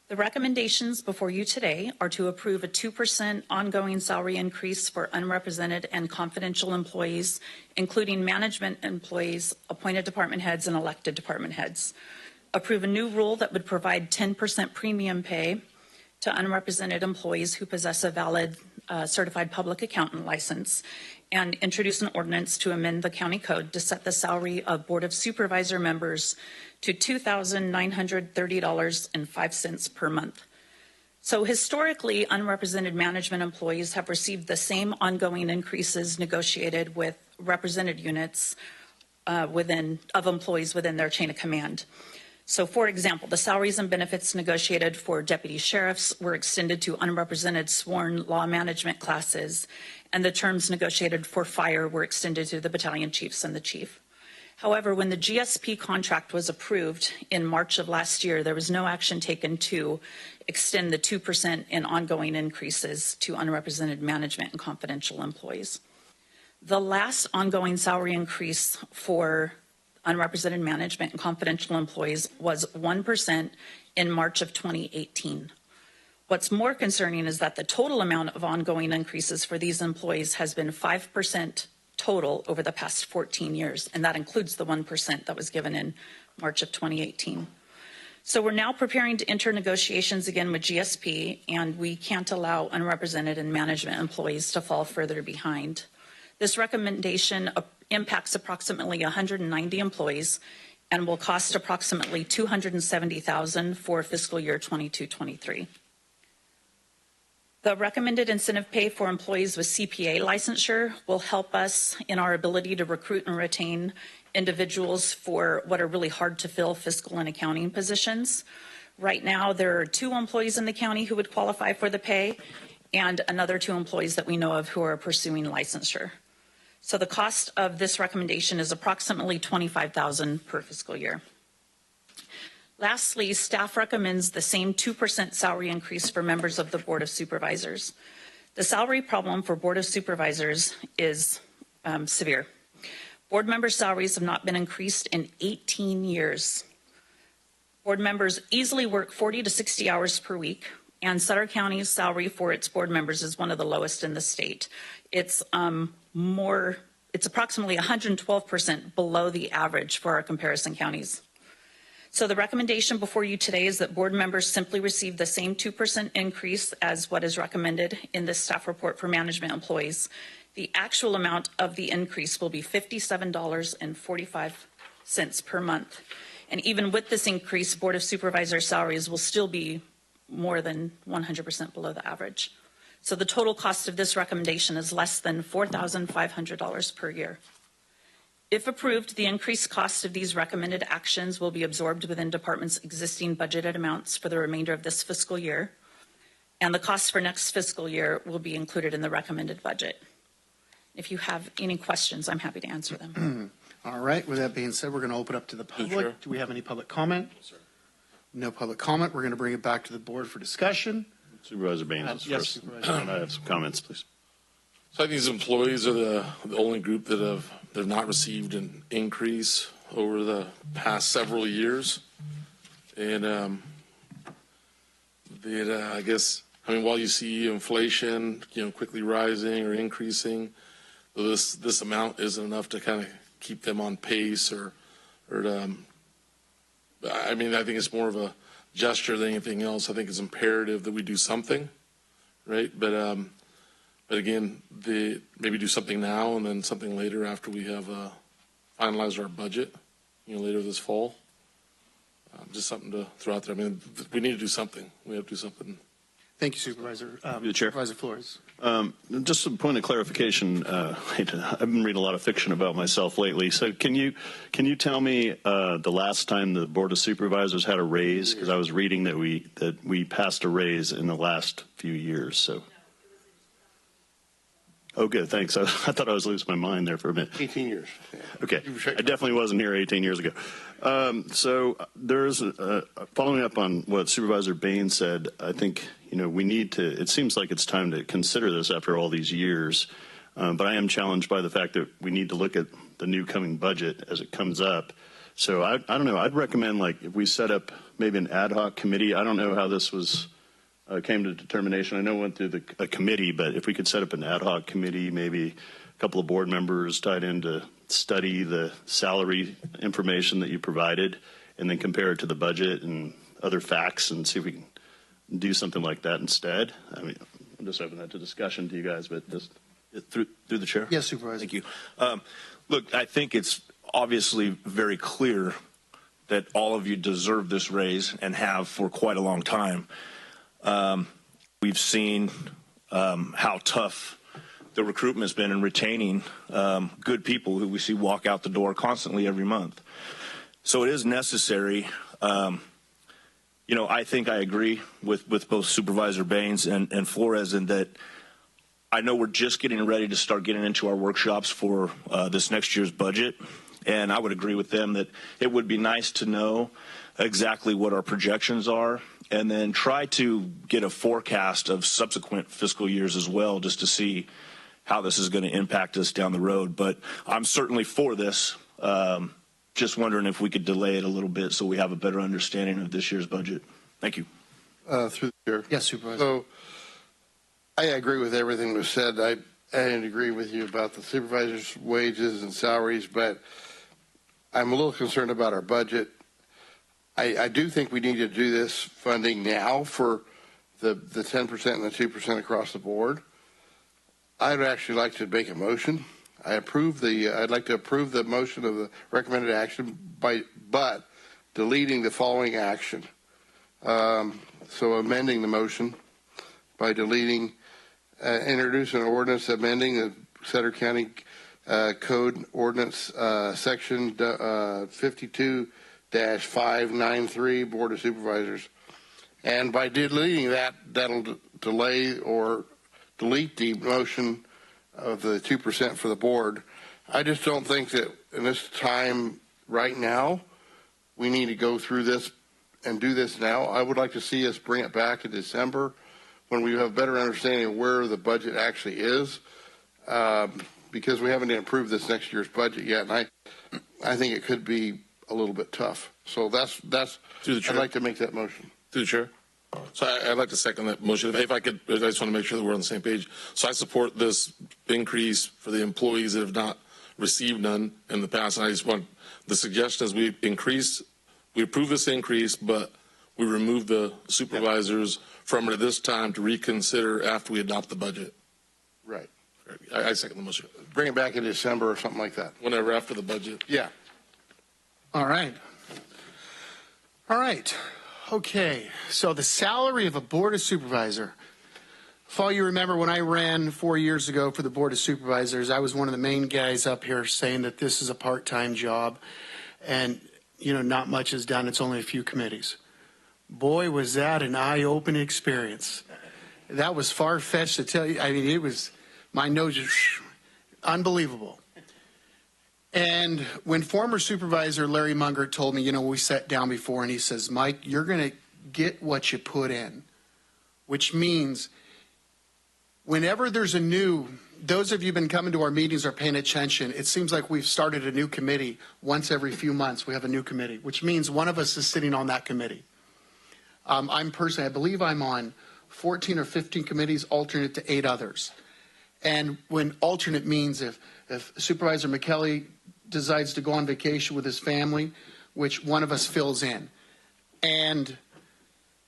The recommendations before you today are to approve a 2% ongoing salary increase for unrepresented and confidential employees, including management employees, appointed department heads, and elected department heads. Approve a new rule that would provide 10% premium pay to unrepresented employees who possess a valid certified public accountant license, and introduce an ordinance to amend the county code to set the salary of Board of Supervisor members to $2,930.05 per month. So historically, unrepresented management employees have received the same ongoing increases negotiated with represented units of employees within their chain of command. So, for example, the salaries and benefits negotiated for deputy sheriffs were extended to unrepresented sworn law management classes, and the terms negotiated for fire were extended to the battalion chiefs and the chief. However, when the GSP contract was approved in March of last year, there was no action taken to extend the 2% in ongoing increases to unrepresented management and confidential employees. The last ongoing salary increase for unrepresented management and confidential employees was 1% in March of 2018. What's more concerning is that the total amount of ongoing increases for these employees has been 5% total over the past 14 years, and that includes the 1% that was given in March of 2018. So we're now preparing to enter negotiations again with GSP, and we can't allow unrepresented and management employees to fall further behind. This recommendation impacts approximately 190 employees and will cost approximately $270,000 for fiscal year 22-23. The recommended incentive pay for employees with CPA licensure will help us in our ability to recruit and retain individuals for what are really hard to fill fiscal and accounting positions. Right now, there are 2 employees in the county who would qualify for the pay, and another 2 employees that we know of who are pursuing licensure. So the cost of this recommendation is approximately $25,000 per fiscal year. Lastly, staff recommends the same 2% salary increase for members of the Board of Supervisors. The salary problem for Board of Supervisors is severe. Board member salaries have not been increased in 18 years. Board members easily work 40 to 60 hours per week, and Sutter County's salary for its board members is one of the lowest in the state. It's approximately 112% below the average for our comparison counties. So the recommendation before you today is that board members simply receive the same 2% increase as what is recommended in this staff report for management employees. The actual amount of the increase will be $57.45 per month. And even with this increase, Board of Supervisors salaries will still be more than 100% below the average. So the total cost of this recommendation is less than $4,500 per year. If approved, the increased cost of these recommended actions will be absorbed within department's existing budgeted amounts for the remainder of this fiscal year, and the costs for next fiscal year will be included in the recommended budget. If you have any questions, I'm happy to answer them. All right. With that being said, we're going to open up to the public. Do we have any public comment? No public comment. We're going to bring it back to the board for discussion. Supervisor Baines is yes, first. Supervisor. And I have some comments, please. So I think these employees are the only group that have not received an increase over the past several years. And I guess, while you see inflation, quickly rising or increasing, this amount isn't enough to kind of keep them on pace I think it's more of a gesture than anything else. I think it's imperative that we do something, right? But again, maybe do something now and then something later after we have finalized our budget, later this fall. Just something to throw out there. We need to do something. We have to do something. Thank you, Supervisor. The Chair. Supervisor Flores. Just a point of clarification. I've been reading a lot of fiction about myself lately. So can you tell me the last time the Board of Supervisors had a raise? Because I was reading that we passed a raise in the last few years. So. Oh, good. Thanks. I thought I was losing my mind there for a minute. 18 years. Okay. I definitely wasn't here 18 years ago. So there's following up on what Supervisor Baines said, I think, we need to, it seems like it's time to consider this after all these years. But I am challenged by the fact that we need to look at the new coming budget as it comes up. So I don't know. I'd recommend, if we set up maybe an ad hoc committee. I don't know how this was came to determination. I know it went through a committee, but if we could set up an ad hoc committee, maybe a couple of board members tied in to study the salary information that you provided and then compare it to the budget and other facts and see if we can do something like that instead. I'm just open that to discussion to you guys, but just through the chair. Yes, Supervisor. Thank you. Look, I think it's obviously very clear that all of you deserve this raise and have for quite a long time. We've seen how tough the recruitment has been in retaining good people who we see walk out the door constantly every month. So it is necessary. I think I agree with both Supervisor Baines and Flores in that I know we're just getting ready to start getting into our workshops for this next year's budget. And I would agree with them that it would be nice to know exactly what our projections are and then try to get a forecast of subsequent fiscal years as well, just to see how this is going to impact us down the road. But I'm certainly for this. Just wondering if we could delay it a little bit so we have a better understanding of this year's budget. Thank you. Through the chair. Yes, Supervisor. So I agree with everything was said. I agree with you about the supervisors' wages and salaries, but I'm a little concerned about our budget. I do think we need to do this funding now for the 10% and the 2% across the board. I'd actually like to make a motion. I'd like to approve the motion of the recommended action but deleting the following action. So amending the motion by deleting, introduce an ordinance amending the Sutter County Code Ordinance Section 52-593 Board of Supervisors. And by deleting that, that'll delay or delete the motion of the 2% for the board. I just don't think that in this time right now, we need to go through this and do this now. I would like to see us bring it back in December when we have a better understanding of where the budget actually is, because we haven't approved this next year's budget yet, and I think it could be a little bit tough. So that's I'd like to make that motion. Through the chair. So I'd like to second that motion. If I could, I just want to make sure that we're on the same page. So I support this increase for the employees that have not received none in the past. And I just want the suggestion as we approve this increase, but we remove the supervisors from it at this time to reconsider after we adopt the budget. Right. I second the motion. Bring it back in December or something like that. Whenever after the budget. Yeah. All right. All right. Okay. So the salary of a board of supervisor. If all you remember, when I ran 4 years ago for the board of supervisors, I was one of the main guys up here saying that this is a part-time job, and not much is done. It's only a few committees. Boy, was that an eye-opening experience. That was far-fetched to tell you. I mean, it was my nose just unbelievable. And when former supervisor Larry Munger told me, we sat down before, and he says, Mike, you're going to get what you put in, which means whenever there's those of you who've been coming to our meetings are paying attention, it seems like we've started a new committee once every few months. We have a new committee, which means one of us is sitting on that committee. I believe I'm on 14 or 15 committees, alternate to 8 others. And when alternate means if Supervisor McKelly decides to go on vacation with his family, which one of us fills in. And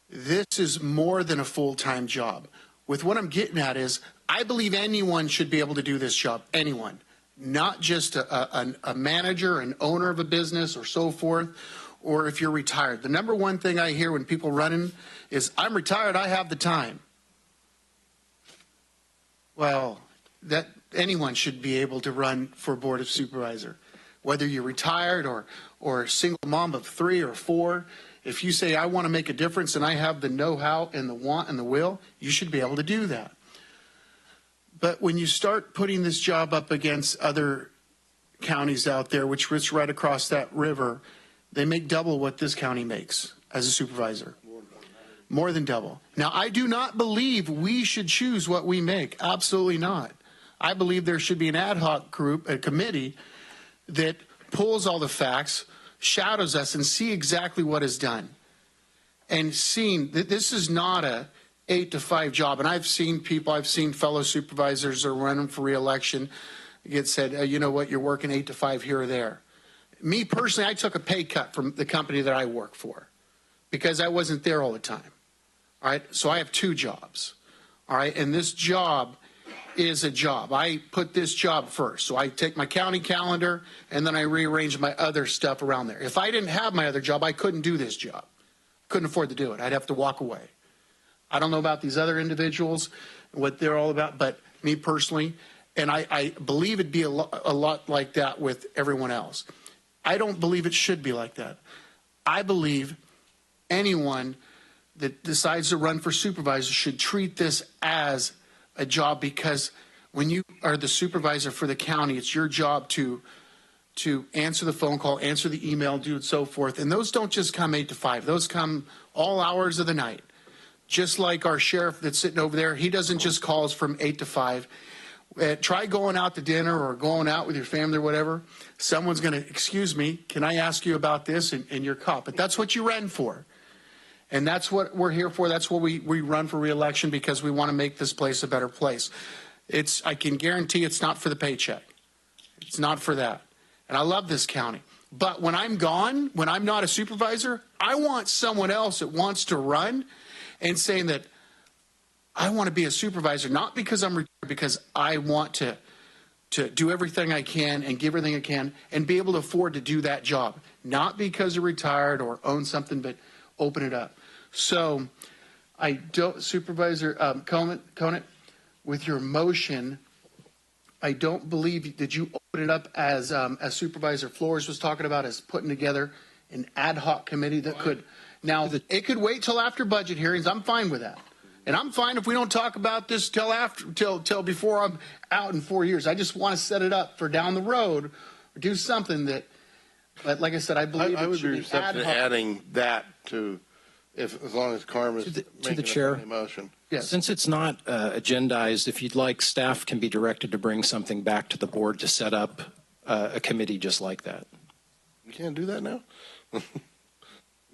this is more than a full-time job. With what I'm getting at is, I believe anyone should be able to do this job. Anyone. Not just a manager, an owner of a business or so forth, or if you're retired. The number one thing I hear when people running is, I'm retired, I have the time. Well, that anyone should be able to run for board of supervisor. Whether you're retired or a single mom of 3 or 4, if you say, I want to make a difference and I have the know-how and the want and the will, you should be able to do that. But when you start putting this job up against other counties out there, which is right across that river, they make double what this county makes as a supervisor. More than double. Now, I do not believe we should choose what we make. Absolutely not. I believe there should be an ad hoc group, a committee, that pulls all the facts, shadows us, and see exactly what is done. And seeing that this is not a 8 to 5 job. And I've seen fellow supervisors that are running for re-election get said, you know what, you're working 8 to 5 here or there. Me personally, I took a pay cut from the company that I work for because I wasn't there all the time. All right, so I have 2 jobs. All right, and this job is a job. I put this job first. So I take my county calendar and then I rearrange my other stuff around there. If I didn't have my other job, I couldn't do this job. Couldn't afford to do it. I'd have to walk away. I don't know about these other individuals, what they're all about, but me personally, and I believe it'd be a lot like that with everyone else. I don't believe it should be like that. I believe anyone that decides to run for supervisor should treat this as a job, because when you are the supervisor for the county, it's your job to answer the phone call, answer the email, do it so forth. And those don't just come 8 to 5. Those come all hours of the night. Just like our sheriff that's sitting over there, he doesn't just call us from 8 to 5. Try going out to dinner or going out with your family or whatever. Someone's going to, excuse me, can I ask you about this? And you're caught. But that's what you ran for. And that's what we're here for. That's what we run for re-election, because we want to make this place a better place. I can guarantee it's not for the paycheck. It's not for that. And I love this county. But when I'm gone, when I'm not a supervisor, I want someone else that wants to run and saying that I want to be a supervisor, not because I'm retired, because I want to do everything I can and give everything I can and be able to afford to do that job. Not because you're retired or own something, but open it up. So I don't, Supervisor Conant, with your motion, I don't believe that you open it up as Supervisor Flores was talking about, as putting together an ad hoc committee that could. Now, it could wait till after budget hearings. I'm fine with that. And I'm fine if we don't talk about this till before I'm out in 4 years. I just want to set it up for down the road, or do something that, but like I said, I believe I would be receptive to adding that to as long as Carm is To making the chair. a motion. Yes. Since it's not agendized, if you'd like, staff can be directed to bring something back to the board to set up a committee just like that. We can't do that now?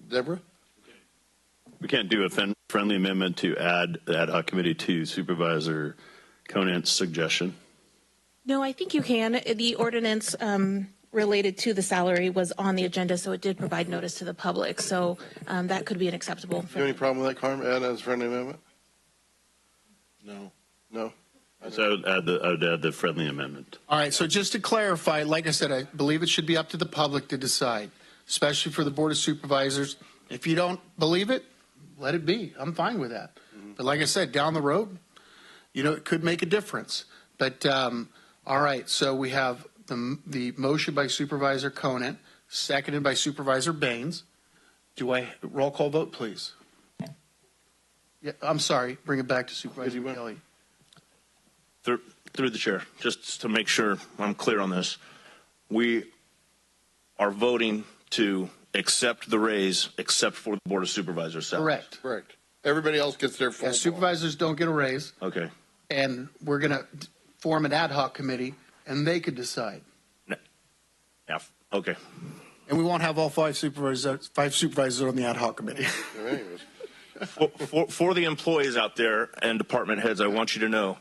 Deborah? We can't do a friendly amendment to add the ad hoc committee to Supervisor Conant's suggestion. No, I think you can. The ordinance related to the salary was on the agenda, so it did provide notice to the public. So that could be an acceptable. Do you have any problem with that, Carm, add as a friendly amendment? No. No? So I would add the friendly amendment. All right, so just to clarify, like I said, I believe it should be up to the public to decide, especially for the Board of Supervisors. If you don't believe it, let it be. I'm fine with that. But like I said, down the road, it could make a difference. But all right, so we have the motion by Supervisor Conant, seconded by Supervisor Baines. Do I roll call vote, please? Yeah, I'm sorry. Bring it back to Supervisor Kelly. Through the chair, just to make sure I'm clear on this, we are voting to accept the raise except for the Board of Supervisors salary. Correct. Everybody else gets their full. Yeah, supervisors don't get a raise. Okay. And we're going to form an ad hoc committee, and they could decide. Yeah. Okay. And we won't have all five supervisors on the ad hoc committee. For the employees out there and department heads, I want you to know,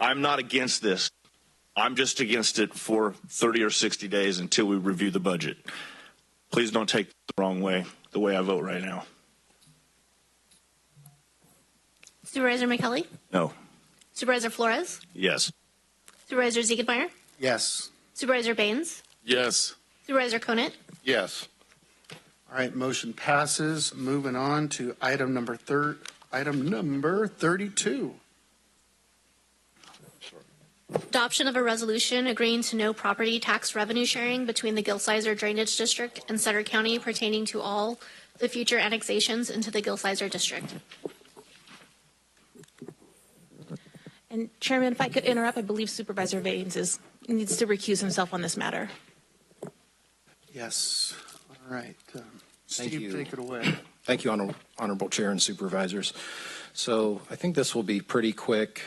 I'm not against this. I'm just against it for 30 or 60 days until we review the budget. Please don't take it the wrong way, the way I vote right now. Supervisor McKelly? No. Supervisor Flores? Yes. Supervisor Ziegenmeier? Yes. Supervisor Baines? Yes. Supervisor Conant? Yes. All right, motion passes. Moving on to item number 32. Adoption of a resolution agreeing to no property tax revenue sharing between the Gil-Sizer Drainage District and Sutter County pertaining to all the future annexations into the Gil-Sizer District. And Chairman, if I could interrupt, I believe Supervisor Baines needs to recuse himself on this matter. Yes. All right. Thank Steve, you. take it away. Thank you, Honorable Chair and Supervisors. So I think this will be pretty quick.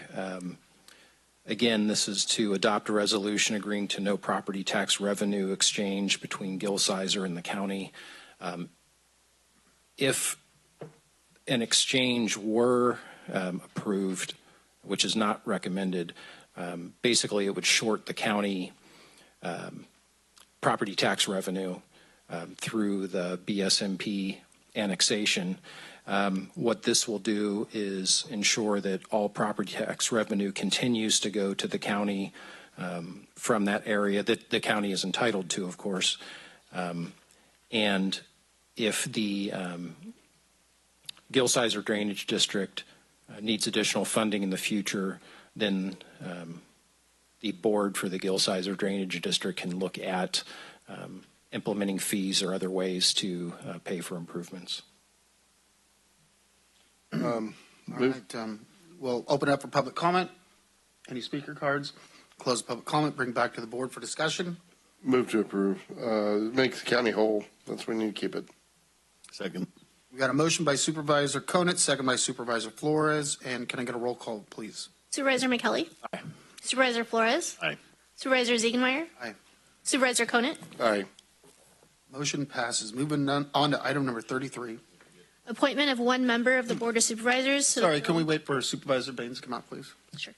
Again, this is to adopt a resolution agreeing to no property tax revenue exchange between Gil-Sizer and the county. If an exchange were approved, which is not recommended, basically it would short the county property tax revenue through the BSMP annexation. What this will do is ensure that all property tax revenue continues to go to the county from that area that the county is entitled to, of course. And if the Gil-Sizer Drainage District needs additional funding in the future, then the board for the Gil-Sizer Drainage District can look at implementing fees or other ways to pay for improvements. All right, we'll open up for public comment. Any speaker cards? Close public comment, bring back to the board for discussion. Move to approve. Makes the county whole. That's when you keep it. Second. We got a motion by Supervisor Conant, second by Supervisor Flores. And can I get a roll call, please? Supervisor McKelly? Aye. Supervisor Flores? Aye. Supervisor Ziegenmeier? Aye. Supervisor Conant? Aye. Motion passes. Moving on to item number 33. Appointment of one member of the Board of Supervisors. Sorry, can we wait for Supervisor Baines to come out, please? Sure.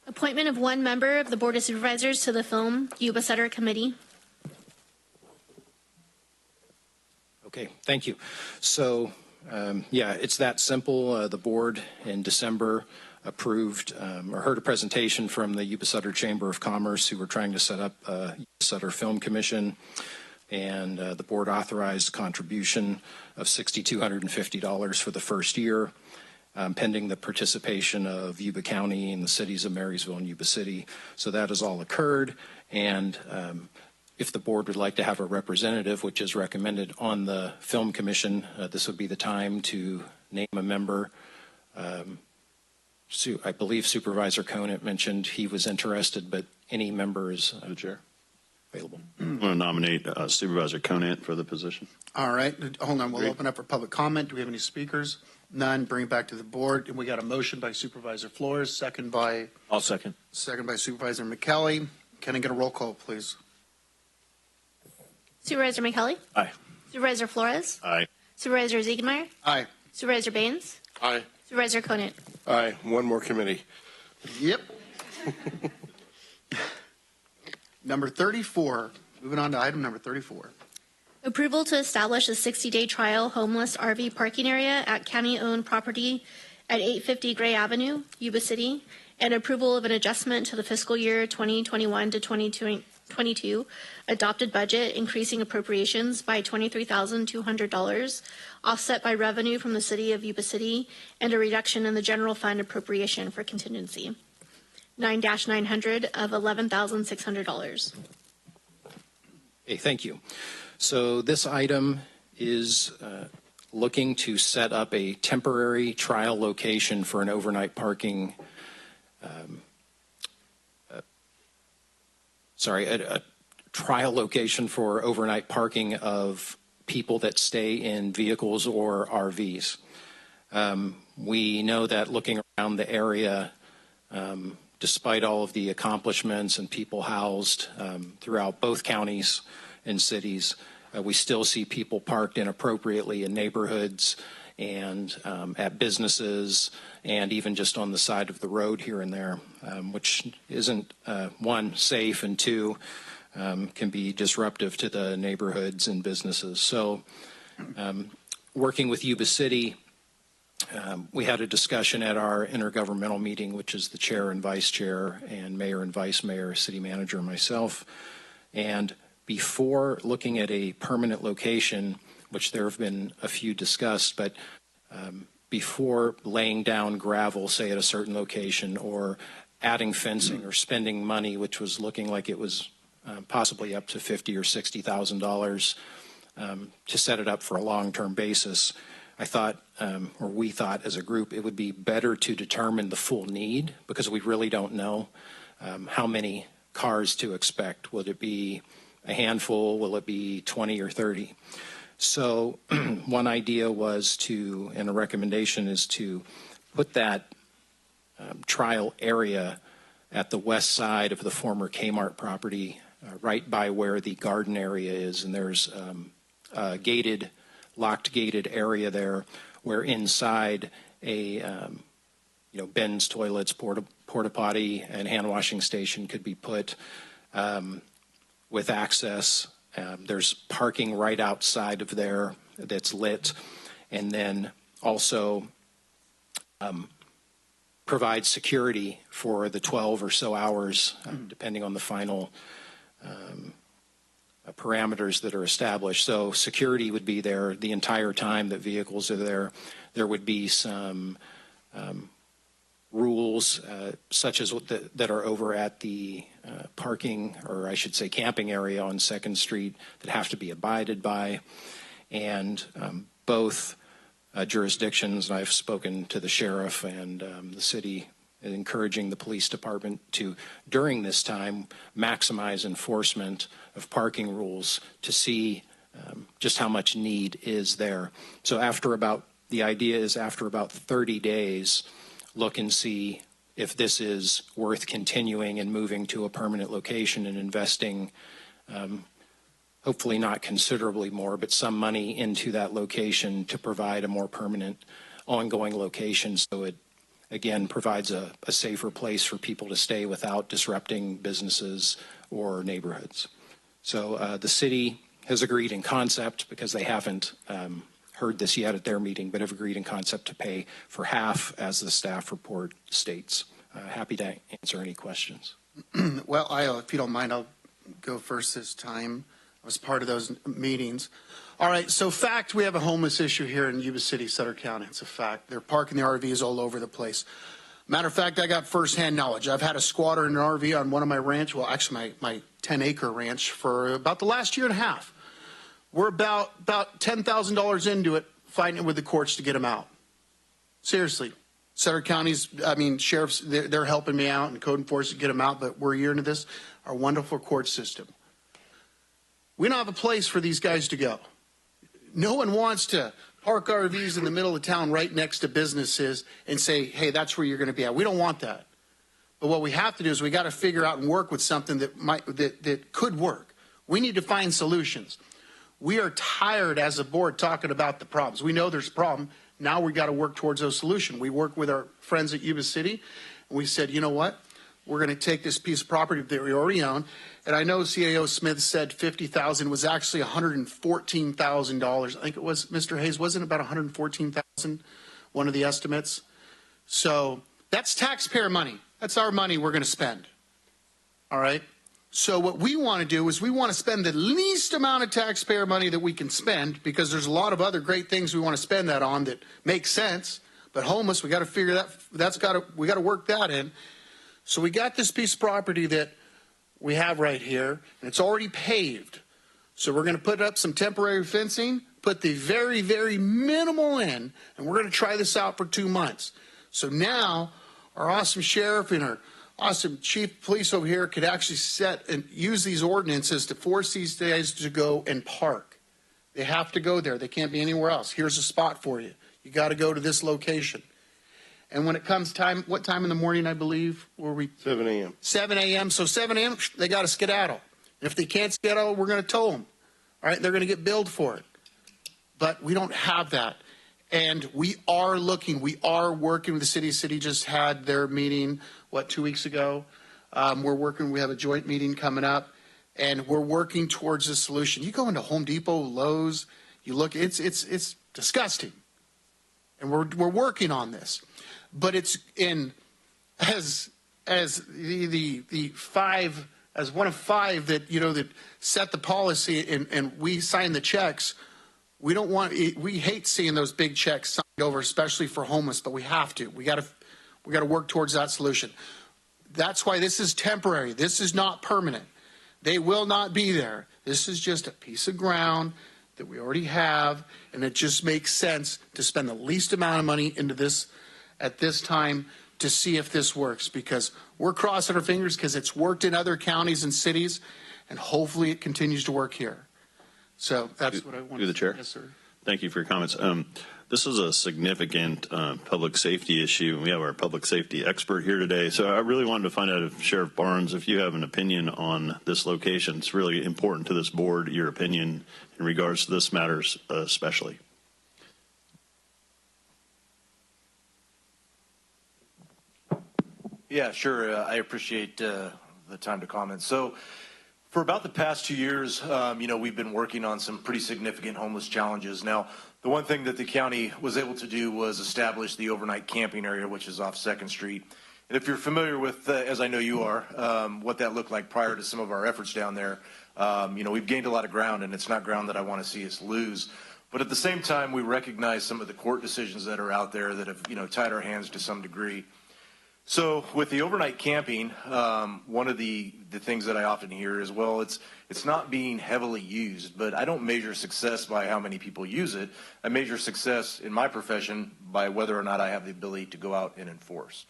Appointment of one member of the Board of Supervisors to the Film Yuba-Sutter Committee. Okay, thank you. So, yeah, it's that simple. The board in December approved or heard a presentation from the Yuba-Sutter Chamber of Commerce, who were trying to set up a Yuba-Sutter Film Commission, and the board authorized contribution of $6,250 for the first year, pending the participation of Yuba County and the cities of Marysville and Yuba City. So that has all occurred, and if the board would like to have a representative, which is recommended on the Film Commission, this would be the time to name a member. I believe Supervisor Conant mentioned he was interested, but any member is the chair available. I'm going to nominate Supervisor Conant for the position. All right, hold on. We'll open up for public comment. Do we have any speakers? None. Bring it back to the board. And we got a motion by Supervisor Flores, second by. I'll second. Second by Supervisor McKelly. Can I get a roll call, please? Supervisor McKelly? Aye. Supervisor Flores? Aye. Supervisor Ziegenmeyer? Aye. Supervisor Baines? Aye. Supervisor Conant? Aye. One more committee. Yep. Number 34. Moving on to item number 34. Approval to establish a 60-day trial homeless RV parking area at county-owned property at 850 Gray Avenue, Yuba City, and approval of an adjustment to the fiscal year 2021 to 2022 adopted budget, increasing appropriations by $23,200, offset by revenue from the city of Yuba City, and a reduction in the general fund appropriation for contingency. 9-900 of $11,600. Okay, thank you. So this item is looking to set up a temporary trial location for an overnight parking, a trial location for overnight parking of people that stay in vehicles or RVs. We know that looking around the area, despite all of the accomplishments and people housed throughout both counties and cities, we still see people parked inappropriately in neighborhoods and at businesses and even just on the side of the road here and there, which isn't, one, safe, and two, can be disruptive to the neighborhoods and businesses. So working with Yuba City, we had a discussion at our intergovernmental meeting, which is the chair and vice chair and mayor and vice mayor, city manager, and myself. And before looking at a permanent location, which there have been a few discussed, but before laying down gravel, say at a certain location, or adding fencing or spending money, which was looking like it was possibly up to $50,000 or $60,000 to set it up for a long-term basis, I thought, or we thought as a group, it would be better to determine the full need, because we really don't know how many cars to expect. Would it be a handful? Will it be 20 or 30? So one idea was to, and a recommendation is to put that trial area at the west side of the former Kmart property, right by where the garden area is. And there's a gated, locked gated area there where inside a, bins, toilets, porta potty, and hand washing station could be put with access. There's parking right outside of there that's lit, and then also provide security for the 12 or so hours, depending on the final parameters that are established. So security would be there the entire time that vehicles are there. There would be some rules such as that are over at the parking, or I should say camping area on 2nd Street that have to be abided by. And both jurisdictions, and I've spoken to the sheriff and the city, encouraging the police department to, during this time, maximize enforcement of parking rules to see just how much need is there. So the idea is after about 30 days, look and see if this is worth continuing and moving to a permanent location and investing, hopefully not considerably more, but some money into that location to provide a more permanent, ongoing location, so it, again, provides a safer place for people to stay without disrupting businesses or neighborhoods. So the city has agreed in concept, because they haven't heard this yet at their meeting, but have agreed in concept to pay for half, as the staff report states. Happy to answer any questions. Well, if you don't mind, I'll go first this time. I was part of those meetings. All right, so fact, we have a homeless issue here in Yuba City, Sutter County. It's a fact. They're parking the RVs all over the place. Matter of fact, I got firsthand knowledge. I've had a squatter in an RV on one of my ranch, well, actually my 10-acre ranch, for about the last year and a half. We're about $10,000 into it, fighting it with the courts to get him out. Seriously. Sutter County's, sheriffs, they're helping me out and code enforcement get them out, but we're a year into this. Our wonderful court system. We don't have a place for these guys to go. No one wants to park RVs in the middle of town right next to businesses and say, hey, that's where you're going to be at. We don't want that. But what we have to do is we got to figure out and work with something that could work. We need to find solutions. We are tired as a board talking about the problems. We know there's a problem. Now we got to work towards those solutions. We worked with our friends at Yuba City, and we said, you know what? We're going to take this piece of property that we already own, and I know CAO Smith said $50,000 was actually $114,000. I think it was, Mr. Hayes, wasn't it about $114,000, one of the estimates? So that's taxpayer money. That's our money we're going to spend. All right? So what we want to do is we want to spend the least amount of taxpayer money that we can spend, because there's a lot of other great things we want to spend that on that make sense. But homeless, we got to figure that we got to work that in. So we got this piece of property that we have right here, and it's already paved. So we're going to put up some temporary fencing, put the very, very minimal in, and we're going to try this out for 2 months. So now our awesome sheriff and our awesome chief of police over here could actually set and use these ordinances to force these guys to go and park. They have to go there. They can't be anywhere else. Here's a spot for you. You got to go to this location. And when it comes time, what time in the morning, I believe, were we? 7 a.m. 7 a.m. So 7 a.m., they got to skedaddle. If they can't skedaddle, we're going to tow them. All right, they're going to get billed for it. But we don't have that. And we are looking, we are working with the city. City just had their meeting, 2 weeks ago? We're working, we have a joint meeting coming up, and we're working towards a solution. You go into Home Depot, Lowe's, you look, it's disgusting. And we're working on this. But it's in, as the five, as one of five that, that set the policy and we sign the checks. We hate seeing those big checks signed over, especially for homeless, but we have to. We got to work towards that solution. That's why this is temporary. This is not permanent. They will not be there. This is just a piece of ground that we already have, and it just makes sense to spend the least amount of money into this at this time to see if this works, because we're crossing our fingers because it's worked in other counties and cities, and hopefully it continues to work here. So that's what I want to say. The chair. Yes, sir. Thank you for your comments. This is a significant public safety issue. We have our public safety expert here today. So I really wanted to find out if Sheriff Barnes, if you have an opinion on this location. It's really important to this board, your opinion in regards to this matter especially. Yeah, sure. I appreciate the time to comment. So for about the past 2 years, we've been working on some pretty significant homeless challenges. Now, the one thing that the county was able to do was establish the overnight camping area, which is off 2nd Street. And if you're familiar with, as I know you are, what that looked like prior to some of our efforts down there, we've gained a lot of ground, and it's not ground that I want to see us lose. But at the same time, we recognize some of the court decisions that are out there that have, tied our hands to some degree. So with the overnight camping, one of the things that I often hear is, well, it's not being heavily used, but I don't measure success by how many people use it. I measure success in my profession by whether or not I have the ability to go out and enforce.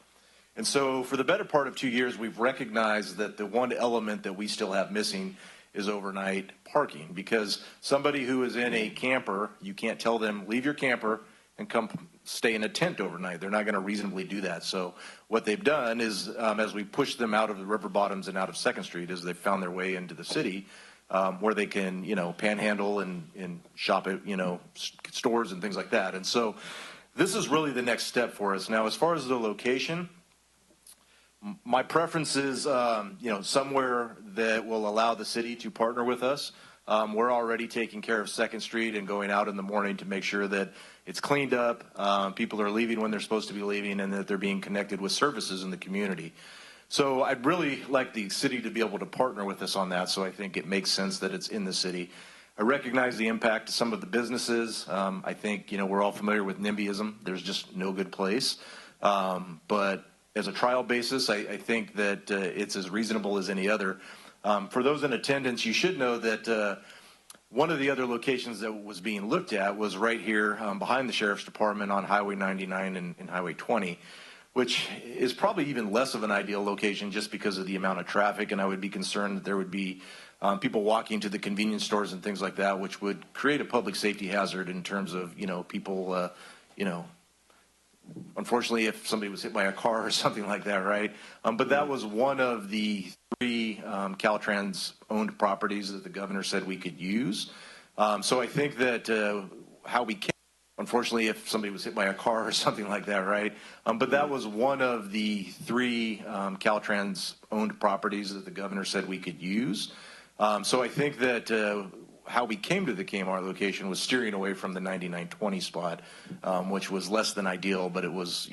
And so for the better part of 2 years, we've recognized that the one element that we still have missing is overnight parking, because somebody who is in a camper, you can't tell them, leave your camper and come stay in a tent overnight. They're not going to reasonably do that. So what they've done is, as we push them out of the river bottoms and out of 2nd Street, is they've found their way into the city, where they can, panhandle and shop at, stores and things like that. And so this is really the next step for us. Now, as far as the location, my preference is, somewhere that will allow the city to partner with us. We're already taking care of 2nd Street and going out in the morning to make sure that it's cleaned up, people are leaving when they're supposed to be leaving, and that they're being connected with services in the community. So I'd really like the city to be able to partner with us on that, so I think it makes sense that it's in the city. I recognize the impact to some of the businesses. I think, we're all familiar with NIMBYism. There's just no good place. But as a trial basis, I think that it's as reasonable as any other. For those in attendance, you should know that One of the other locations that was being looked at was right here behind the Sheriff's Department on Highway 99 and Highway 20, which is probably even less of an ideal location just because of the amount of traffic, and I would be concerned that there would be people walking to the convenience stores and things like that, which would create a public safety hazard in terms of, people, unfortunately, if somebody was hit by a car or something like that, right? But that was one of the 3 Caltrans-owned properties that the governor said we could use. So I think that how we can, unfortunately, if somebody was hit by a car or something like that, right? But that was one of the 3 Caltrans-owned properties that the governor said we could use. So I think that how we came to the Kmart location was steering away from the 9920 spot, which was less than ideal, but it was,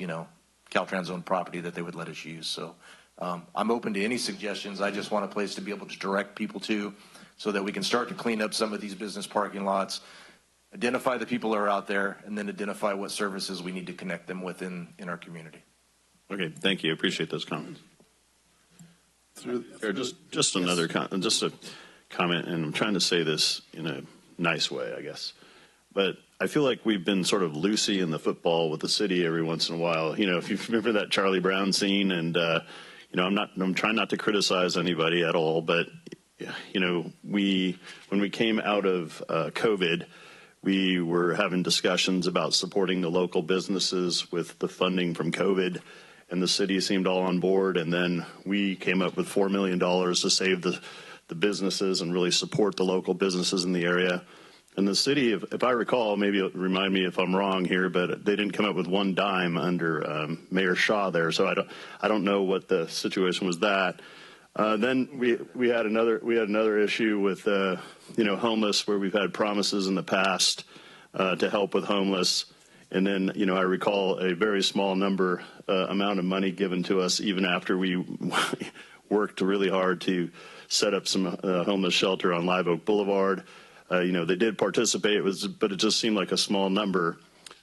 Caltrans owned property that they would let us use. So I'm open to any suggestions. I just want a place to be able to direct people to so that we can start to clean up some of these business parking lots, identify the people that are out there, and then identify what services we need to connect them with in our community. Okay, thank you. I appreciate those comments. Just another just a comment, and I'm trying to say this in a nice way, I guess. But I feel like we've been sort of loosey in the football with the city every once in a while. If you remember that Charlie Brown scene, and I'm trying not to criticize anybody at all, but when we came out of COVID, we were having discussions about supporting the local businesses with the funding from COVID, and the city seemed all on board. And then we came up with $4 million to save the businesses and really support the local businesses in the area. And the city, if I recall, maybe remind me if I'm wrong here, but they didn't come up with one dime under Mayor Shaw there. So I don't know what the situation was that. Then we had another issue with homeless, where we've had promises in the past to help with homeless. And then, I recall a very small amount of money given to us even after we worked really hard to set up some homeless shelter on Live Oak Boulevard. They did participate, but it just seemed like a small number.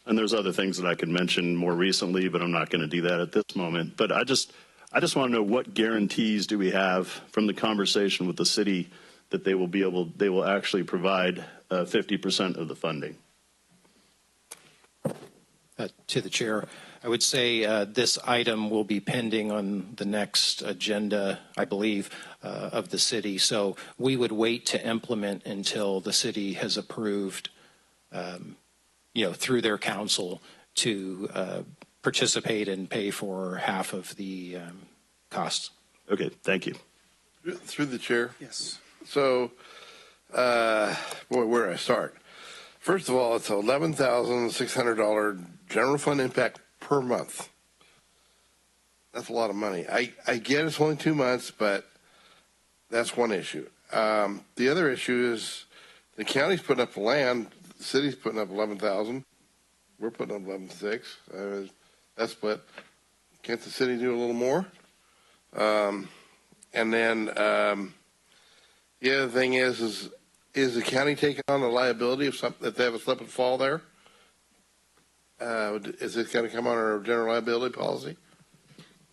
And there's other things that I could mention more recently, but I'm not going to do that at this moment. But I just want to know, what guarantees do we have from the conversation with the city that they will actually provide 50% of the funding? To the chair, I would say this item will be pending on the next agenda, I believe, of the city. So we would wait to implement until the city has approved, through their council, to participate and pay for half of the costs. Okay, thank you. Through the chair. Yes. So, where do I start? First of all, it's $11,600 general fund impact per month. That's a lot of money. I get it's only 2 months, but that's one issue. The other issue is the county's putting up the land, the city's putting up 11,000. We're putting up 11,600. That's split. Can't the city do a little more? And then the other thing is the county taking on the liability if they have a slip and fall there? Is it going to come on our general liability policy?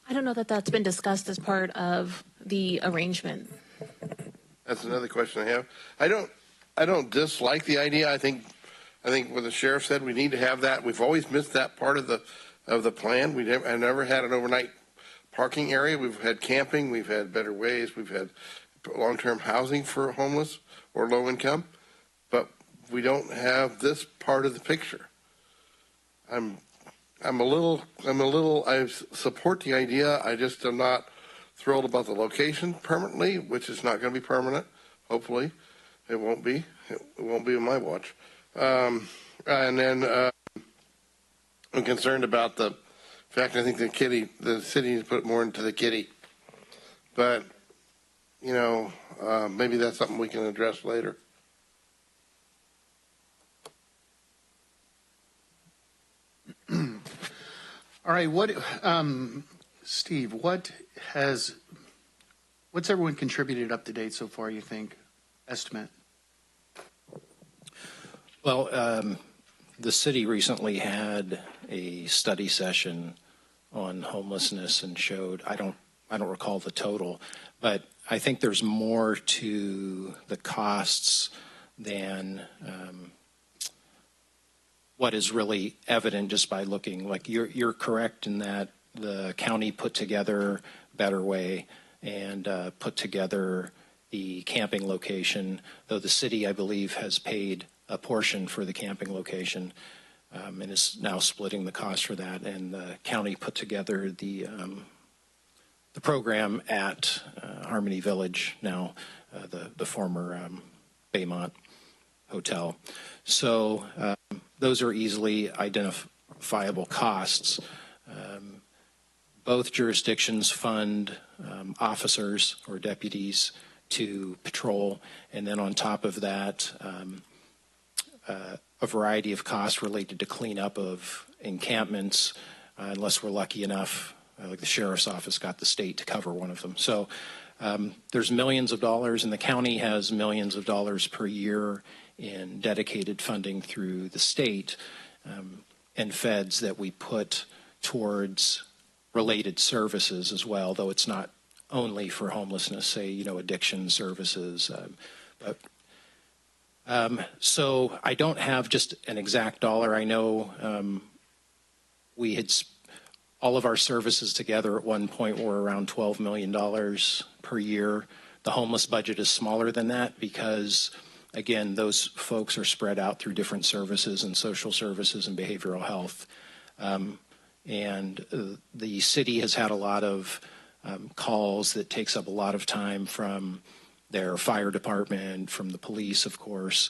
I don't know that that's been discussed as part of the arrangement. That's another question I have. I don't dislike the idea. I think what the sheriff said, we need to have that. We've always missed that part of the plan. I never had an overnight parking area. We've had camping. We've had better ways. We've had long-term housing for homeless or low income, but we don't have this part of the picture. I support the idea. I just am not thrilled about the location permanently, which is not going to be permanent. Hopefully, it won't be. It won't be on my watch. And then I'm concerned about the fact I think the city needs to put more into the kitty. But maybe that's something we can address later. All right, Steve, what's everyone contributed up to date so far, you think? Estimate? Well, the city recently had a study session on homelessness and showed, I don't recall the total, but I think there's more to the costs than what is really evident just by looking. Like you're correct in that the county put together Better Way and put together the camping location, though the city, I believe, has paid a portion for the camping location and is now splitting the cost for that. And the county put together the program at Harmony Village, now the former Baymont Hotel. So those are easily identifiable costs. Both jurisdictions fund officers or deputies to patrol, and then on top of that, a variety of costs related to cleanup of encampments, unless we're lucky enough, like the sheriff's office got the state to cover one of them. So there's millions of dollars, and the county has millions of dollars per year in dedicated funding through the state and feds that we put towards related services as well, though it's not only for homelessness, say, addiction services. So I don't have just an exact dollar. I know we had all of our services together at one point were around $12 million per year. The homeless budget is smaller than that because, again, those folks are spread out through different services and social services and behavioral health. And the city has had a lot of calls that takes up a lot of time from their fire department, from the police, of course,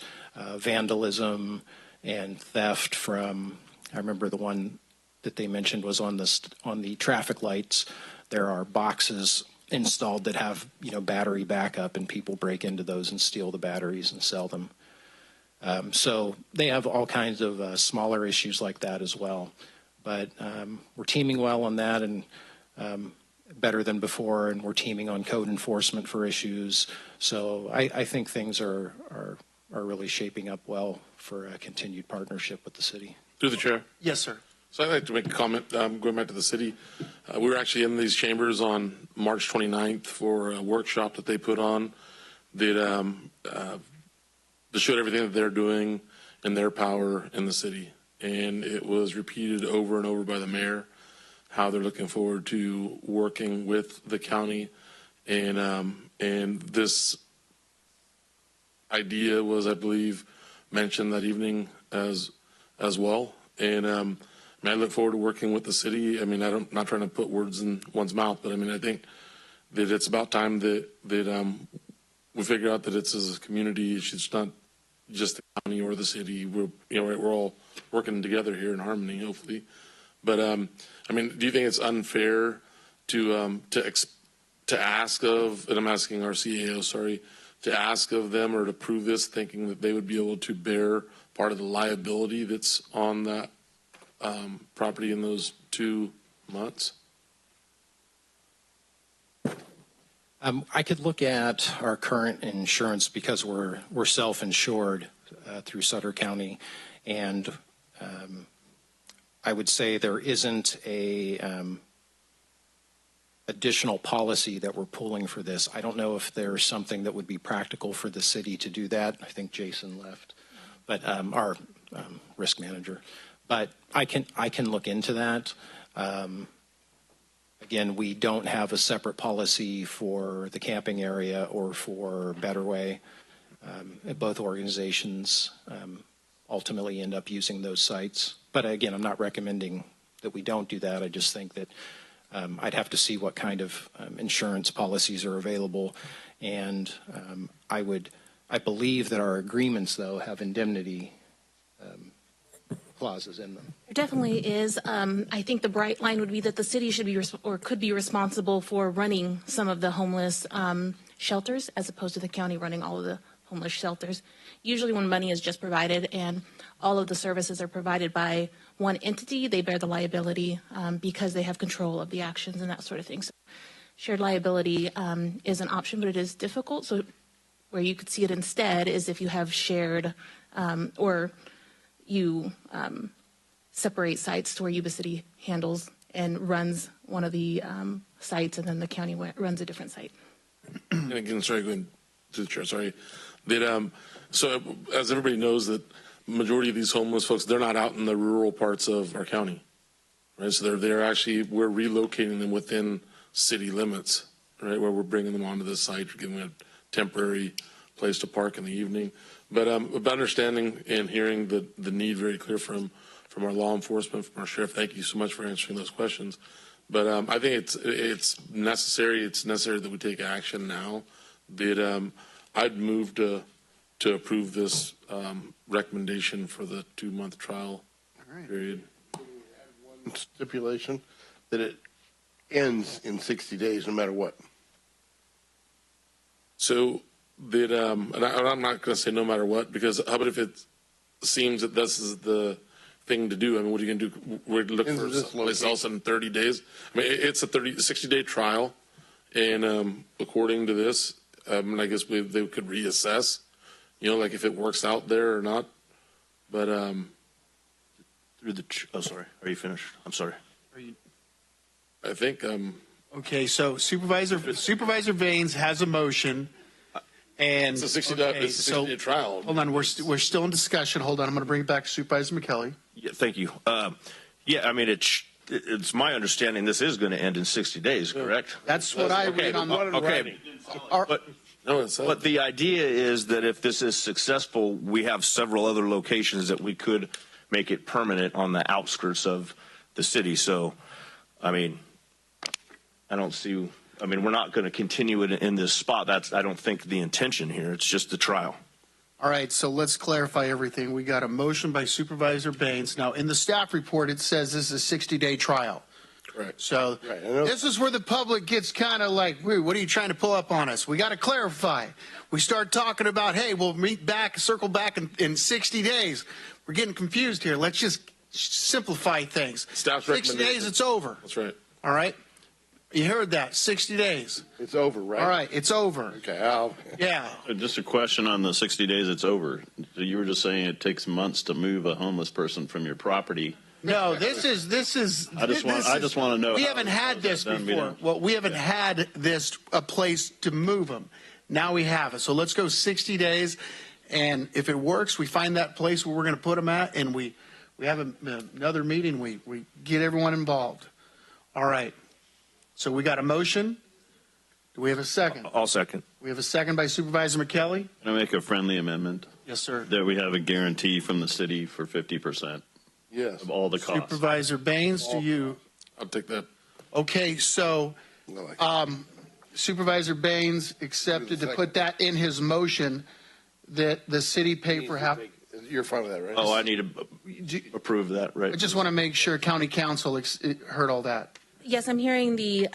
vandalism and theft from, I remember the one that they mentioned was on the traffic lights. There are boxes installed that have, battery backup, and people break into those and steal the batteries and sell them. So they have all kinds of smaller issues like that as well. But we're teaming well on that and better than before, and we're teaming on code enforcement for issues. So I think things are really shaping up well for a continued partnership with the city. Through the chair. Yes, sir. So I'd like to make a comment going back to the city. We were actually in these chambers on March 29th for a workshop that they put on that showed everything that they're doing in their power in the city. And it was repeated over and over by the mayor, how they're looking forward to working with the county. And this idea was, I believe, mentioned that evening as well. And I look forward to working with the city. I mean, I'm not trying to put words in one's mouth, but I mean, I think that it's about time that we figure out that it's as a community. It's not just the county or the city. We're all working together here in harmony, hopefully. But I mean, do you think it's unfair to ask of, and I'm asking our CAO, to ask of them or to prove this, thinking that they would be able to bear part of the liability that's on that property in those 2 months? I could look at our current insurance because we're self-insured through Sutter County, and I would say there isn't a additional policy that we're pulling for this. I don't know if there's something that would be practical for the city to do that. I think Jason left, but our risk manager. But I can look into that. Again, we don't have a separate policy for the camping area or for Better Way. Both organizations ultimately end up using those sites. But again, I'm not recommending that we don't do that. I just think that I'd have to see what kind of insurance policies are available. And I believe that our agreements, though, have indemnity clauses in them. There definitely is. I think the bright line would be that the city should be or could be responsible for running some of the homeless shelters, as opposed to the county running all of the homeless shelters. Usually when money is just provided and all of the services are provided by one entity, they bear the liability because they have control of the actions and that sort of thing. So shared liability is an option, but it is difficult. So where you could see it instead is if you have shared or you separate sites to where Yuba City handles and runs one of the sites, and then the county runs a different site. And again, sorry, going to the chair, sorry. That, so as everybody knows, that majority of these homeless folks, they're not out in the rural parts of our county, right? So they're actually, we're relocating them within city limits, right? Where we're bringing them onto this site, giving them a temporary place to park in the evening. But about understanding and hearing the need very clear from our law enforcement, from our sheriff. Thank you so much for answering those questions. But I think it's necessary. It's necessary that we take action now. That I'd move to approve this recommendation for the 2-month trial period. One stipulation that it ends in 60 days, no matter what. So that, and I'm not going to say no matter what, because how about if it seems that this is the thing to do? I mean, what are you going to do? We're looking for someplace else in 30 days. I mean, it's a 60-day trial, and according to this, I guess they could reassess, like if it works out there or not. But sorry, are you finished? I'm sorry. I think Okay, so Supervisor Baines has a motion, and it's a 60-day trial. Hold on, we're still in discussion. Hold on, I'm going to bring it back to Supervisor McKelly. Yeah, thank you. Yeah, I mean, it's my understanding this is going to end in 60 days, correct? That's what I read on the okay. But the idea is that if this is successful, we have several other locations that we could make it permanent on the outskirts of the city. So, I mean, I don't see. I mean, we're not going to continue it in this spot. That's, I don't think, the intention here. It's just the trial. All right, so let's clarify everything. We got a motion by Supervisor Baines. Now, in the staff report, it says this is a 60-day trial. Correct. So this is where the public gets kind of like, what are you trying to pull up on us? We got to clarify. We start talking about, hey, we'll meet back, circle back in 60 days. We're getting confused here. Let's just simplify things. Staff's 60 days, it's over. That's right. All right? You heard that, 60 days. It's over, right? All right, it's over. Okay, yeah. Just a question on the 60 days it's over. You were just saying it takes months to move a homeless person from your property. No, this is. I just want to know. We haven't had this before. Well, we haven't had a place to move them. Now we have it. So let's go 60 days, and if it works, we find that place where we're going to put them at, and we have another meeting. We get everyone involved. All right. So we got a motion. Do we have a second? I'll second. We have a second by Supervisor McKelly. Can I make a friendly amendment? Yes, sir. That we have a guarantee from the city for 50%. Yes. Of all the costs. Supervisor Baines, do you? I'll take that. Okay, so Supervisor Baines accepted to put that in his motion that the city pay for half. You're fine with that, right? Oh, I need to approve that, right? I just want to make sure County Council heard all that. Yes, I'm hearing the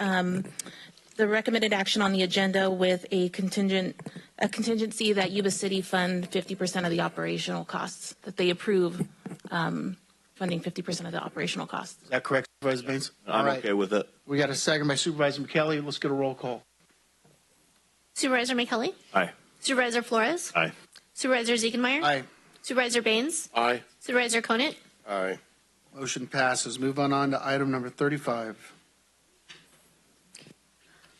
recommended action on the agenda with a contingency that Yuba City fund 50% of the operational costs, that they approve funding 50% of the operational costs. Is that correct, Supervisor Baines? I'm okay with it. We got a second by Supervisor McKelly. Let's get a roll call. Supervisor McKelly? Aye. Supervisor Flores? Aye. Supervisor Ziegenmeyer? Aye. Supervisor Baines? Aye. Supervisor Conant? Aye. Motion passes. Move on to item number 35.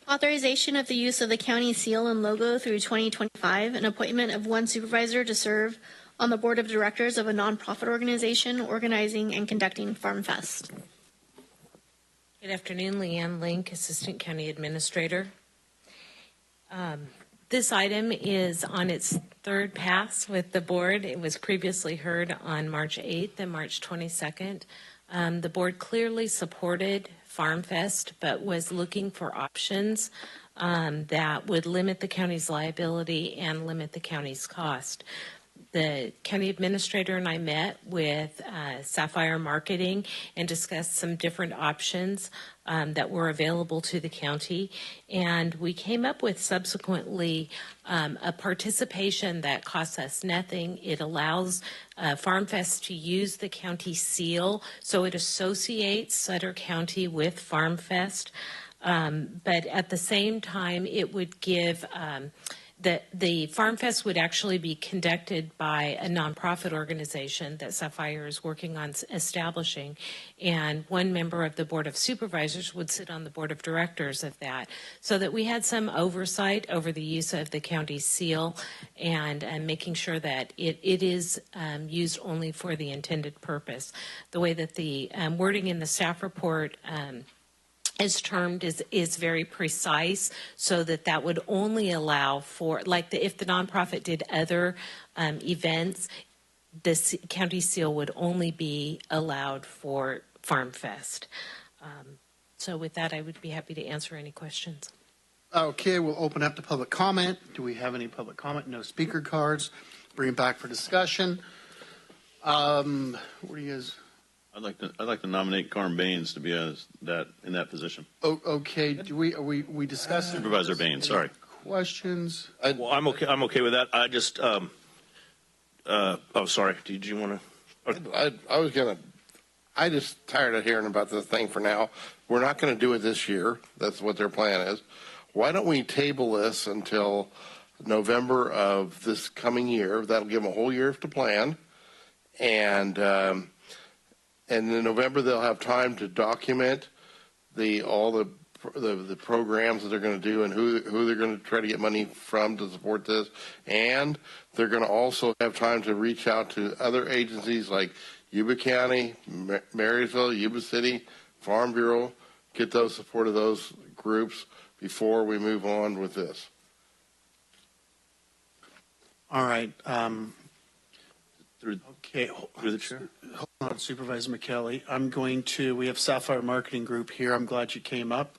Authorization of the use of the county seal and logo through 2025, and appointment of one supervisor to serve on the board of directors of a nonprofit organization organizing and conducting Farm Fest. Good afternoon, Leanne Link, Assistant County Administrator. This item is on its third pass with the board. It was previously heard on March 8th and March 22nd. The board clearly supported Farm Fest, but was looking for options that would limit the county's liability and limit the county's cost. The county administrator and I met with Sapphire Marketing and discussed some different options that were available to the county. And we came up with subsequently a participation that costs us nothing. It allows Farm Fest to use the county seal, so it associates Sutter County with Farm Fest. But at the same time, it would give The Farm Fest would actually be conducted by a nonprofit organization that Sapphire is working on establishing, and one member of the Board of Supervisors would sit on the Board of Directors of that, so that we had some oversight over the use of the county seal and making sure that it is used only for the intended purpose. The way that the wording in the staff report is termed is very precise, so that would only allow for, like if the nonprofit did other events, the county seal would only be allowed for Farm Fest. So with that, I would be happy to answer any questions. Okay, we'll open up to public comment. Do we have any public comment? No speaker cards. Bring it back for discussion. What do you guys? I'd like to nominate Carm Baines to be in that position. Oh, okay. Are we discussing Supervisor Baines? Sorry. Questions? Well, I'm okay. I'm okay with that. I just. Oh, sorry. Did you want to? I just tired of hearing about this thing for now. We're not going to do it this year. That's what their plan is. Why don't we table this until November of this coming year? That'll give them a whole year to plan, and in November they'll have time to document all the programs that they're going to do and who they're going to try to get money from to support this, and they're going to also have time to reach out to other agencies like Yuba County, Marysville, Yuba City, Farm Bureau, get those support of those groups before we move on with this. All right. Through the chair. Hold on, Supervisor McKelly. We have Sapphire Marketing Group here. I'm glad you came up.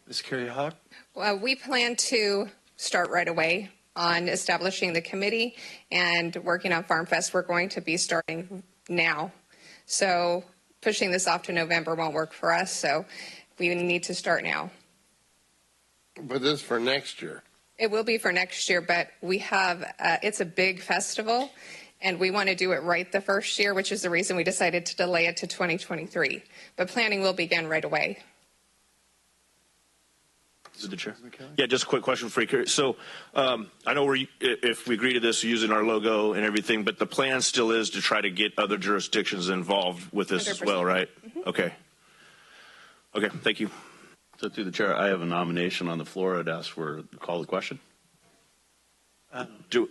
Ms. Carrie Hawk? Well, we plan to start right away on establishing the committee and working on Farm Fest. We're going to be starting now. So pushing this off to November won't work for us. So we need to start now. But this is for next year. It will be for next year, but we have, it's a big festival, and we want to do it right the first year, which is the reason we decided to delay it to 2023. But planning will begin right away. Through the chair. Yeah, just a quick question for you. So I know if we agree to this using our logo and everything, but the plan still is to try to get other jurisdictions involved with this 100%. As well, right? Mm-hmm. Okay. Okay, thank you. So through the chair, I have a nomination on the floor. I'd ask for call the question. You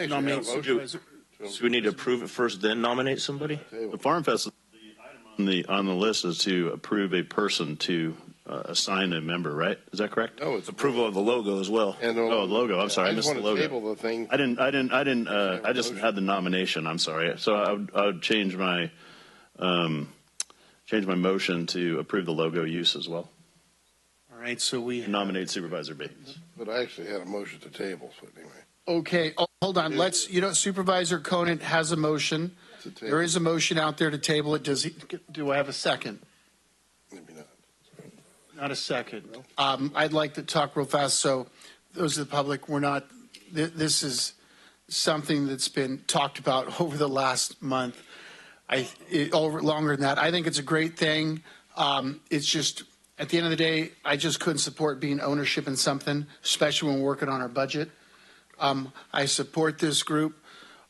nominate Supervisor? So we need to approve it first, then nominate somebody? The Farm Fest, the item on the list is to approve a person to assign a member, right? Is that correct? No, it's approval of the logo as well. The logo. I'm sorry, I missed the logo. Table the thing. I just had the nomination. I'm sorry. So I would change my motion to approve the logo use as well. All right, so we nominate Supervisor Baines. But I actually had a motion to table, so anyway. Okay, hold on. Supervisor Conant has a motion. There is a motion out there to table it. Do I have a second? Maybe not. Not a second. I'd like to talk real fast. So those of the public, this is something that's been talked about over the last month, longer than that. I think it's a great thing. It's just, at the end of the day, I just couldn't support being ownership in something, especially when we're working on our budget. I support this group.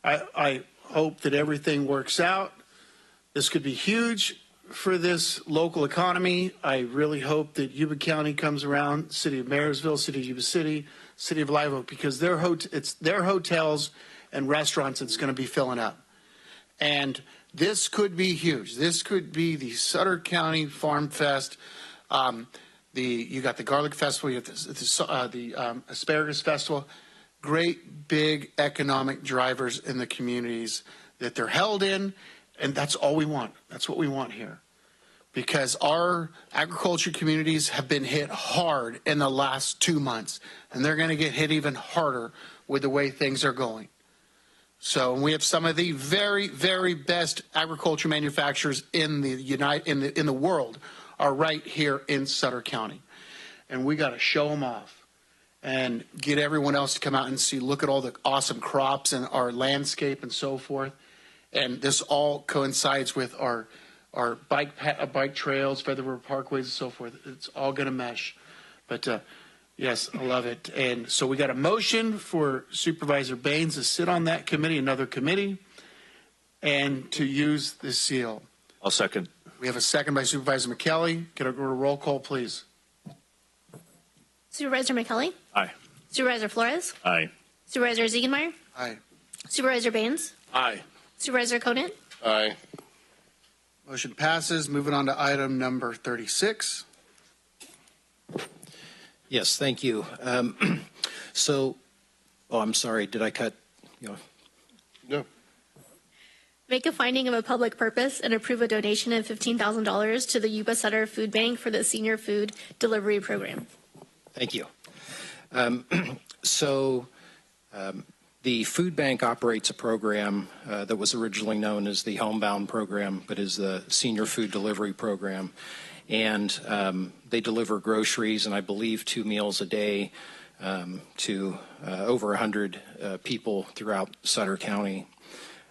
I hope that everything works out. This could be huge for this local economy. I really hope that Yuba County comes around, City of Marysville, City of Yuba City, City of Live Oak, because it's their hotels and restaurants that's going to be filling up. And this could be huge. This could be the Sutter County Farm Fest. You got the Garlic Festival, you have the Asparagus Festival. Great big economic drivers in the communities that they're held in, and that's all we want. That's what we want here. Because our agriculture communities have been hit hard in the last 2 months, and they're going to get hit even harder with the way things are going. So we have some of the very, very best agriculture manufacturers in the world are right here in Sutter County, and we got to show them off and get everyone else to come out and look at all the awesome crops and our landscape and so forth. And this all coincides with our bike trails, Feather River Parkways and so forth. It's all going to mesh. But Yes, I love it. And so we got a motion for Supervisor Baines to sit on that committee, another committee, and to use the seal. I'll second. We have a second by Supervisor McKelly. Can I go to roll call, please? Supervisor McKelly? Aye. Supervisor Flores? Aye. Supervisor Ziegenmeier? Aye. Supervisor Baines? Aye. Supervisor Conant? Aye. Motion passes. Moving on to item number 36. Yes, thank you. I'm sorry, did I cut you off? No. Make a finding of a public purpose and approve a donation of $15,000 to the Yuba-Sutter Food Bank for the Senior Food Delivery Program. Thank you. The food bank operates a program that was originally known as the Homebound program, but is the Senior Food Delivery Program. And they deliver groceries and I believe 2 meals a day to over 100 people throughout Sutter County.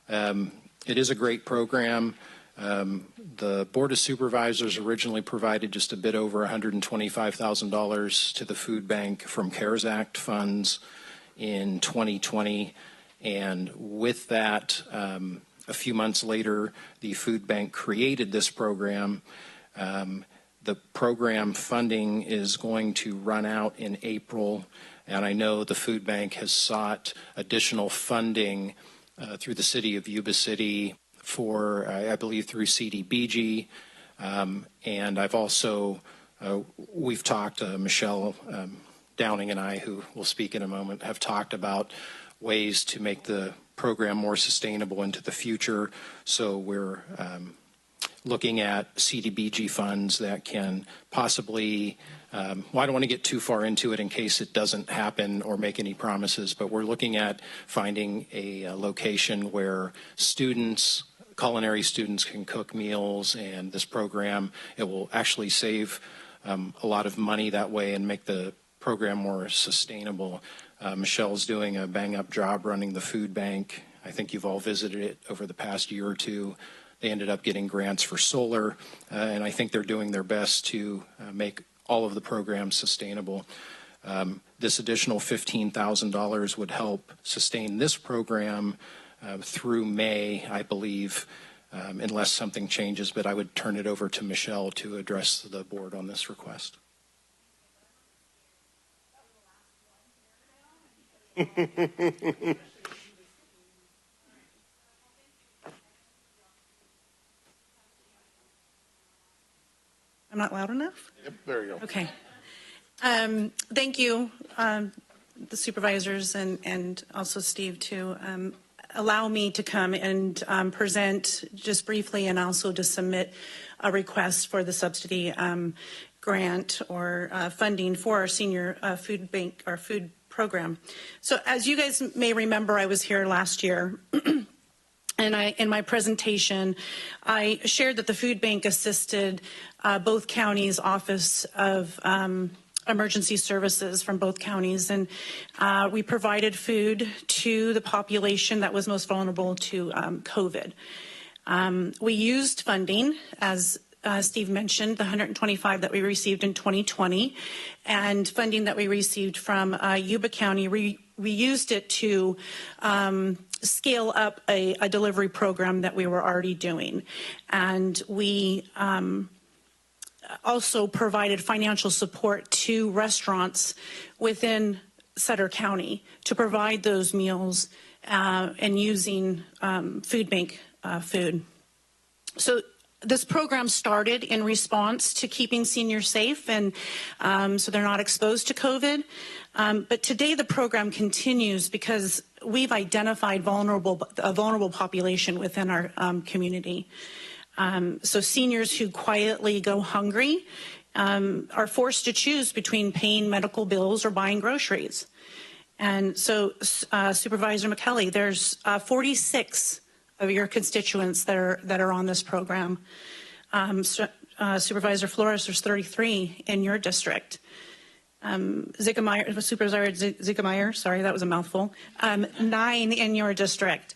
It is a great program. The Board of Supervisors originally provided just a bit over $125,000 to the food bank from CARES Act funds in 2020. And with that, a few months later, the food bank created this program. The program funding is going to run out in April, and I know the food bank has sought additional funding through the city of Yuba City for, I believe, through CDBG, and I've also, we've talked, Michelle Downing and I, who will speak in a moment, have talked about ways to make the program more sustainable into the future. So we're looking at CDBG funds that can possibly, I don't want to get too far into it in case it doesn't happen or make any promises, but we're looking at finding a location where students, culinary students can cook meals, and this program, it will actually save a lot of money that way and make the program more sustainable. Michelle's doing a bang-up job running the food bank. I think you've all visited it over the past year or two. They ended up getting grants for solar, and I think they're doing their best to make all of the programs sustainable. This additional $15,000 would help sustain this program through May, I believe, unless something changes, but I would turn it over to Michelle to address the board on this request. Yep, I'm not loud enough? there you go. Okay. Thank you, the supervisors and also Steve, to allow me to come and present just briefly and also to submit a request for the subsidy grant or funding for our senior food bank, our food program. So as you guys may remember, I was here last year and in my presentation, I shared that the food bank assisted both counties' Office of Emergency Services from both counties, and we provided food to the population that was most vulnerable to COVID. We used funding, as Steve mentioned, the $125 that we received in 2020, and funding that we received from Yuba County. We used it to scale up a delivery program that we were already doing. And we also provided financial support to restaurants within Sutter County to provide those meals and using food bank food. So this program started in response to keeping seniors safe and so they're not exposed to COVID. But today the program continues because we've identified a vulnerable population within our community. So seniors who quietly go hungry are forced to choose between paying medical bills or buying groceries. And so Supervisor McKelly, there's 46 of your constituents that are on this program. Supervisor Flores, there's 33 in your district. Supervisor Ziegenmeier, sorry, that was a mouthful. 9 in your district.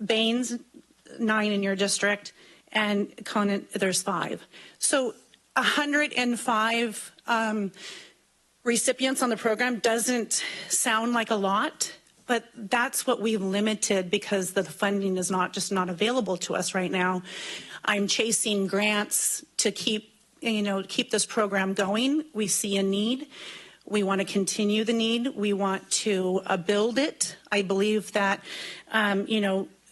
Baines, 9 in your district, and Conant, there's 5. So 105 recipients on the program doesn't sound like a lot, but that's what we've limited because the funding is not available to us right now. I'm chasing grants to keep this program going. We see a need. We want to continue the need. We want to build it. I believe that,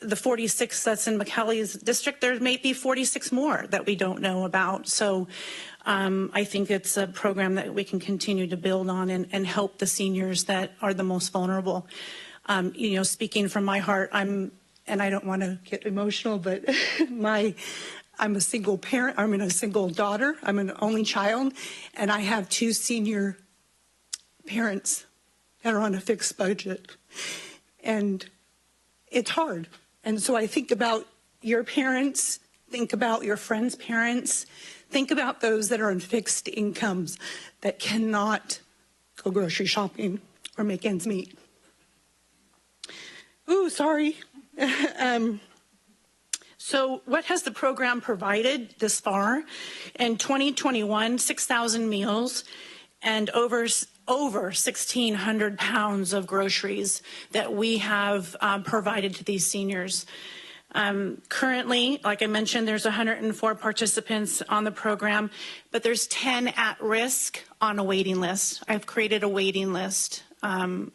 the 46 that's in McKelly's district, there may be 46 more that we don't know about. So I think it's a program that we can continue to build on and help the seniors that are the most vulnerable. Speaking from my heart, and I don't want to get emotional, but I'm a single parent. I'm a single daughter. I'm an only child, and I have 2 senior parents that are on a fixed budget, and it's hard. And so I think about your parents, think about your friends' parents, think about those that are on fixed incomes that cannot go grocery shopping or make ends meet. Ooh, sorry. So what has the program provided this far? In 2021, 6,000 meals and over 1,600 pounds of groceries that we have provided to these seniors. Currently, like I mentioned, there's 104 participants on the program, but there's 10 at risk on a waiting list. I've created a waiting list, and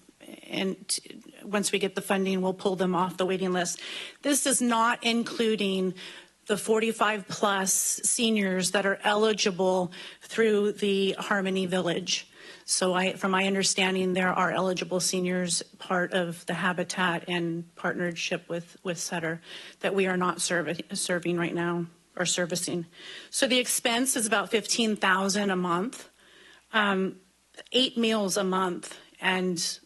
once we get the funding, we'll pull them off the waiting list. This is not including the 45 plus seniors that are eligible through the Harmony Village. So from my understanding, there are eligible seniors part of the Habitat and partnership with Sutter that we are not serving right now or servicing. So the expense is about $15,000 a month, 8 meals a month, and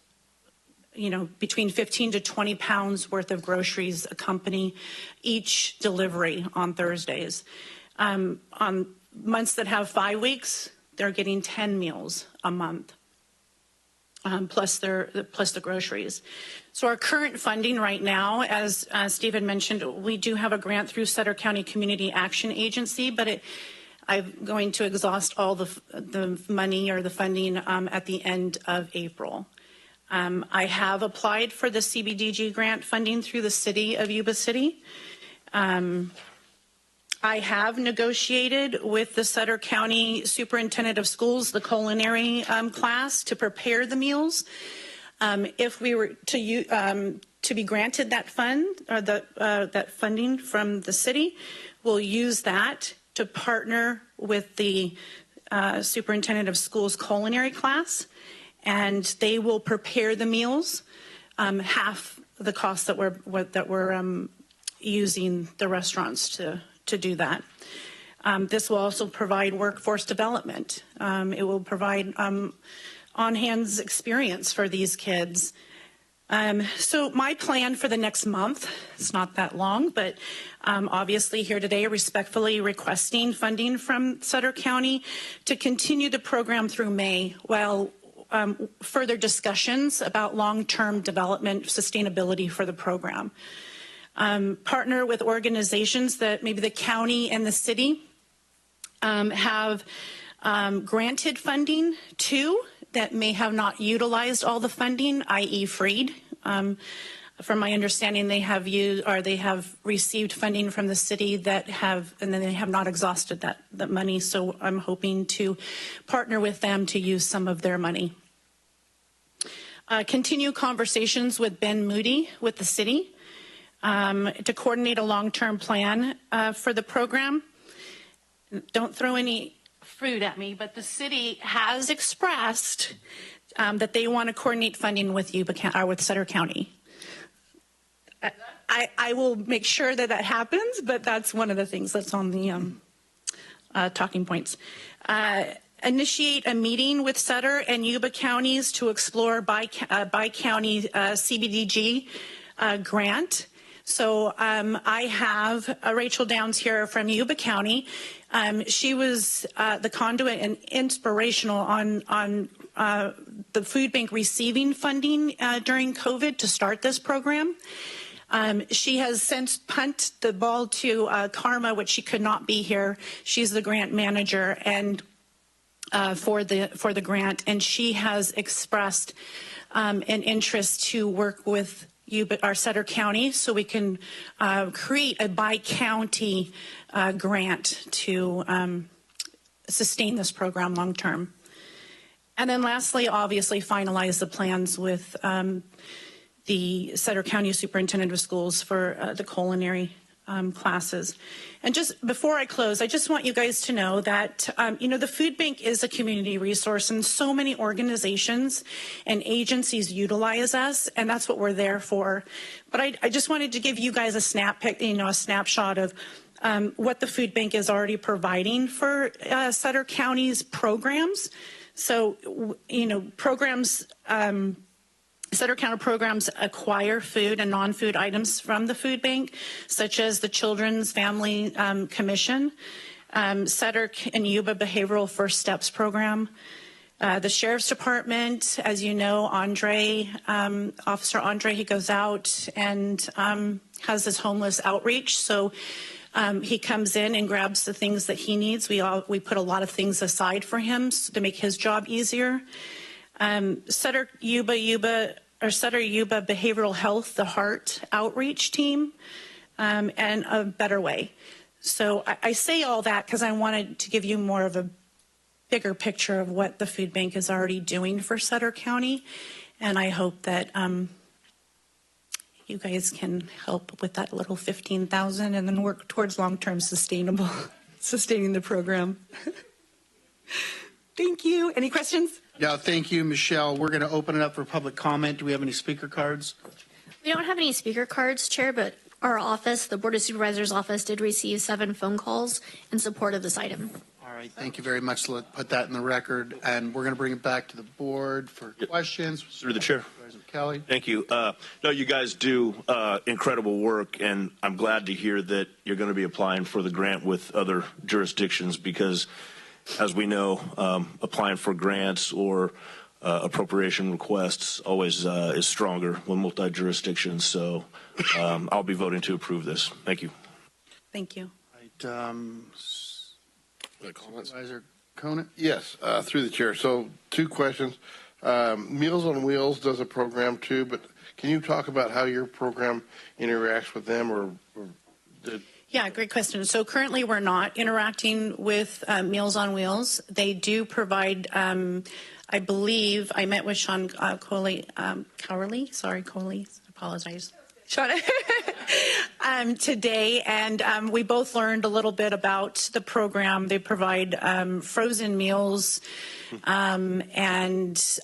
between 15 to 20 pounds worth of groceries accompany each delivery on Thursdays. On months that have 5 weeks, they're getting 10 meals a month, plus the groceries. So our current funding right now, as Steve had mentioned, we do have a grant through Sutter County Community Action Agency, but I'm going to exhaust all the money or the funding at the end of April. I have applied for the CBDG grant funding through the city of Yuba City. I have negotiated with the Sutter County Superintendent of Schools, the culinary class, to prepare the meals. If we were to be granted that fund or that funding from the city, we'll use that to partner with the Superintendent of Schools culinary class, and they will prepare the meals, half the cost that we're using the restaurants to do that. This will also provide workforce development. It will provide on-hands experience for these kids. So my plan for the next month, it's not that long, but obviously here today respectfully requesting funding from Sutter County to continue the program through May while further discussions about long-term development sustainability for the program. Partner with organizations that maybe the county and the city have granted funding to that may have not utilized all the funding, i.e. freed. From my understanding, they have used or they have received funding from the city that have, and then they have not exhausted that money. So I'm hoping to partner with them to use some of their money. Continue conversations with Ben Moody with the city to coordinate a long-term plan for the program. Don't throw any fruit at me, but the city has expressed that they want to coordinate funding with with Sutter County. I will make sure that happens, but that's one of the things that's on the talking points. Initiate a meeting with Sutter and Yuba counties to explore by-county CBDG grant. So I have Rachel Downs here from Yuba County. She was the conduit and inspirational on the food bank receiving funding during COVID to start this program. She has since punted the ball to Karma, which she could not be here. She's the grant manager, and for the grant, and she has expressed an interest to work with our Sutter County so we can create a by-county grant to sustain this program long term. And then lastly, obviously finalize the plans with the Sutter County Superintendent of Schools for the culinary classes. And just before I close, I just want you guys to know that, the food bank is a community resource, and so many organizations and agencies utilize us, and that's what we're there for. But I just wanted to give you guys a snapshot of what the food bank is already providing for Sutter County's programs. So, programs, Sutter County programs acquire food and non-food items from the food bank, such as the Children's Family Commission, Sutter and Yuba Behavioral First Steps Program, the Sheriff's Department. As you know, Officer Andre, he goes out and has this homeless outreach. So he comes in and grabs the things that he needs. We put a lot of things aside for him to make his job easier. Sutter-Yuba Behavioral Health, the Heart Outreach Team, and A Better Way. So I say all that because I wanted to give you more of a bigger picture of what the food bank is already doing for Sutter County, and I hope that you guys can help with that little $15,000 and then work towards long-term sustaining the program. Thank you. Any questions? Yeah, thank you, Michelle. We're going to open it up for public comment. Do we have any speaker cards? We don't have any speaker cards, Chair, but our office, the Board of Supervisors office, did receive 7 phone calls in support of this item. All right, thank you very much. Let's put that in the record, and we're going to bring it back to the board for questions. Through the chair. Supervisor Kelly. Thank you. No, you guys do incredible work, and I'm glad to hear that you're going to be applying for the grant with other jurisdictions because, as we know, applying for grants or appropriation requests always is stronger when multi-jurisdictions. So I'll be voting to approve this. Thank you. Thank you. Supervisor Conant? Yes, through the chair. So 2 questions. Meals on Wheels does a program too, but can you talk about how your program interacts with them Yeah, great question. So currently we're not interacting with Meals on Wheels. They do provide, I believe, I met with Sean Coley, apologize. Sean, today, and we both learned a little bit about the program. They provide frozen meals, and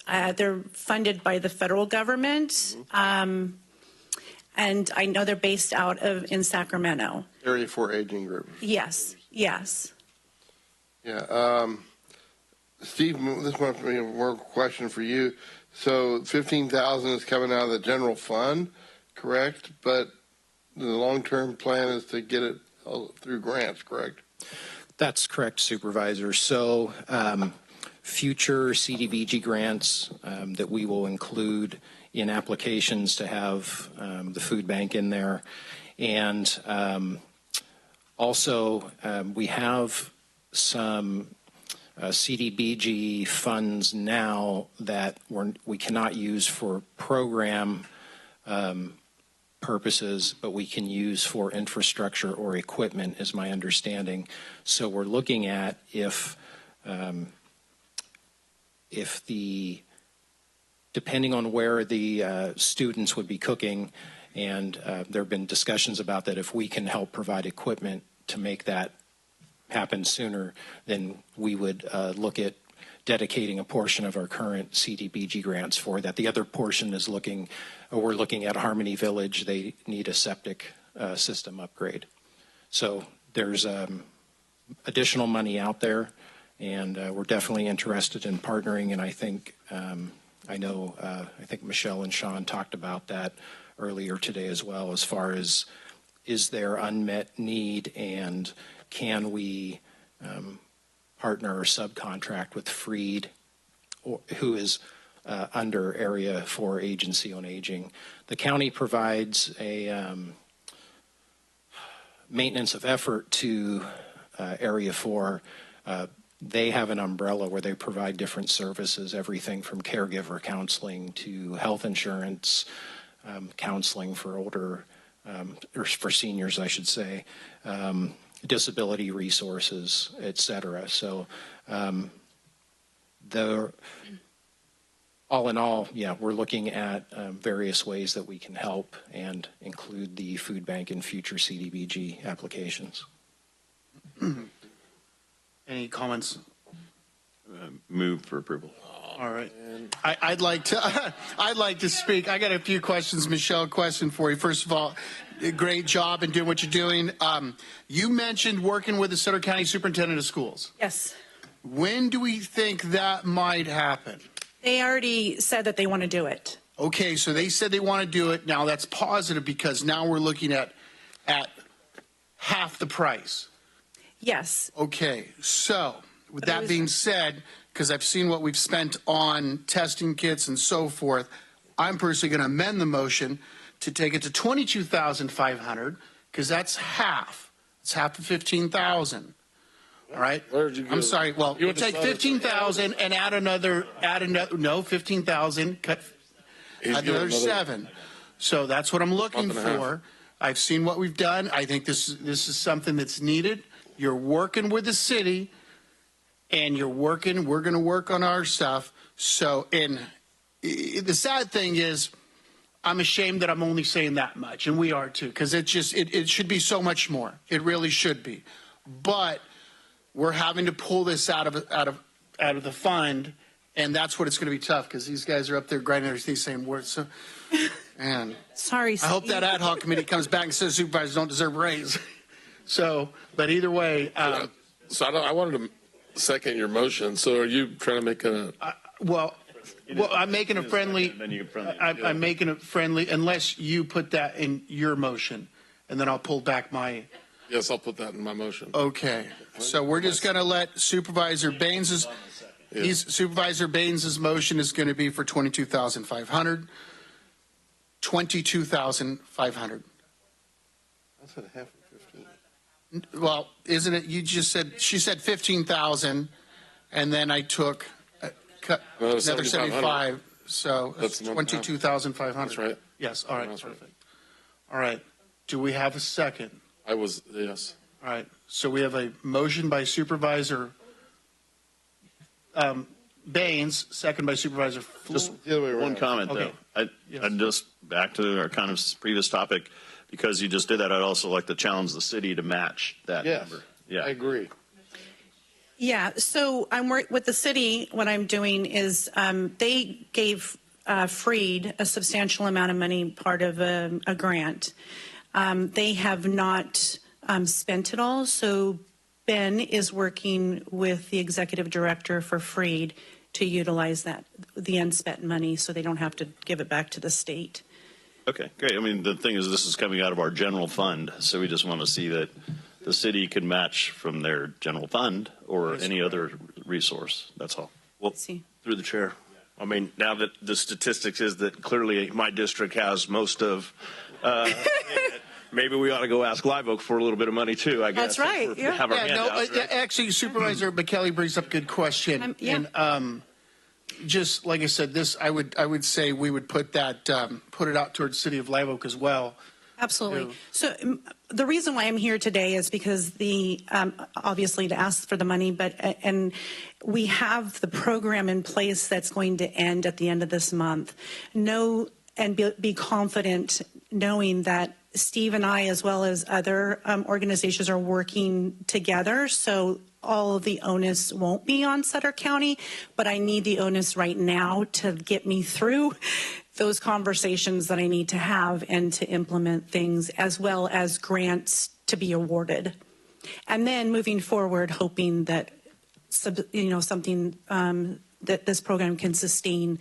they're funded by the federal government. And I know they're based out in Sacramento. Area 4 aging group. Yes, yes. Yeah. Steve, this might be a more question for you. So $15,000 is coming out of the general fund, correct? But the long-term plan is to get it through grants, correct? That's correct, Supervisor. So future CDBG grants that we will include in applications to have the food bank in there. And also we have some CDBG funds now that we cannot use for program purposes, but we can use for infrastructure or equipment, is my understanding. So we're looking at if depending on where the students would be cooking, and there have been discussions about that, if we can help provide equipment to make that happen sooner, then we would look at dedicating a portion of our current CDBG grants for that. The other portion is we're looking at Harmony Village. They need a septic system upgrade. So there's additional money out there, and we're definitely interested in partnering, and I think I think Michelle and Sean talked about that earlier today as well, as far as is there unmet need and can we partner or subcontract with Freed, who is under Area 4 Agency on Aging. The county provides a maintenance of effort to Area 4 they have an umbrella where they provide different services, everything from caregiver counseling to health insurance, counseling for older, or for seniors, I should say, disability resources, et cetera. So all in all, yeah, we're looking at various ways that we can help and include the food bank in future CDBG applications. Any comments? Move for approval. All right. I'd like to speak. I got a few questions. Michelle, question for you. First of all, great job in doing what you're doing. You mentioned working with the Sutter County Superintendent of Schools. Yes. When do we think that might happen? They already said that they want to do it. Okay, so they said they want to do it. Now that's positive because now we're looking at half the price. Yes. Okay, so with that being said, because I've seen what we've spent on testing kits and so forth, I'm personally going to amend the motion to take it to $22,500 because that's half. It's half of $15,000. All right. Where'd you go? I'm sorry. Well, you take 15,000 and add another. No, 15,000. Cut another 7. So that's what I'm looking for. I've seen what we've done. I think this is something that's needed. You're working with the city, and we're going to work on our stuff. So, and the sad thing is, I'm ashamed that I'm only saying that much, and we are too, because it should be so much more. It really should be, but we're having to pull this out of the fund, and that's what it's going to be tough because these guys are up there grinding their teeth saying words. So, man, sorry. I hope that ad hoc committee comes back and says supervisors don't deserve a raise. So, but either way, so I wanted to second your motion. So, are you trying to make a? Well, I'm making a friendly. I'm making it friendly unless you put that in your motion, and then I'll pull back my. Yes, I'll put that in my motion. Okay, so we're just going to let Supervisor Baines's. Supervisor Baines's motion is going to be for $22,500. $22,500. That's at half of 15. Well, isn't it? You just said she said 15,000, and then I took cut another 75. So that's 22,500. That's right. Yes. All right. Perfect. All right. Do we have a second? Yes. All right. So we have a motion by Supervisor Baines, second by Supervisor Just the other way around. One comment, okay. though. I'd just back to our kind of previous topic, because you just did that, I'd also like to challenge the city to match that number. Yeah, I agree. Yeah, so I'm with the city. What I'm doing is they gave Freed a substantial amount of money, part of a grant. They have not spent it all, so Ben is working with the executive director for Freed to utilize the unspent money so they don't have to give it back to the state. Okay, great. I mean, the thing is, this is coming out of our general fund, so we just want to see that the city can match from their general fund or any other resource. That's all. Well, through the chair. I mean, now that the statistics is that clearly my district has most of, maybe we ought to go ask Live Oak for a little bit of money too, I guess. That's right. Yeah. Have our handouts, right? Actually, Supervisor McKelly brings up a good question. And just like I said, I would say we would put it out towards City of Live Oak as well. Absolutely. So the reason why I'm here today is because obviously to ask for the money, and we have the program in place that's going to end at the end of this month. Be confident knowing that Steve and I, as well as other organizations, are working together. So all of the onus won't be on Sutter County, but I need the onus right now to get me through those conversations that I need to have and to implement things, as well as grants to be awarded. And then moving forward, hoping that something that this program can sustain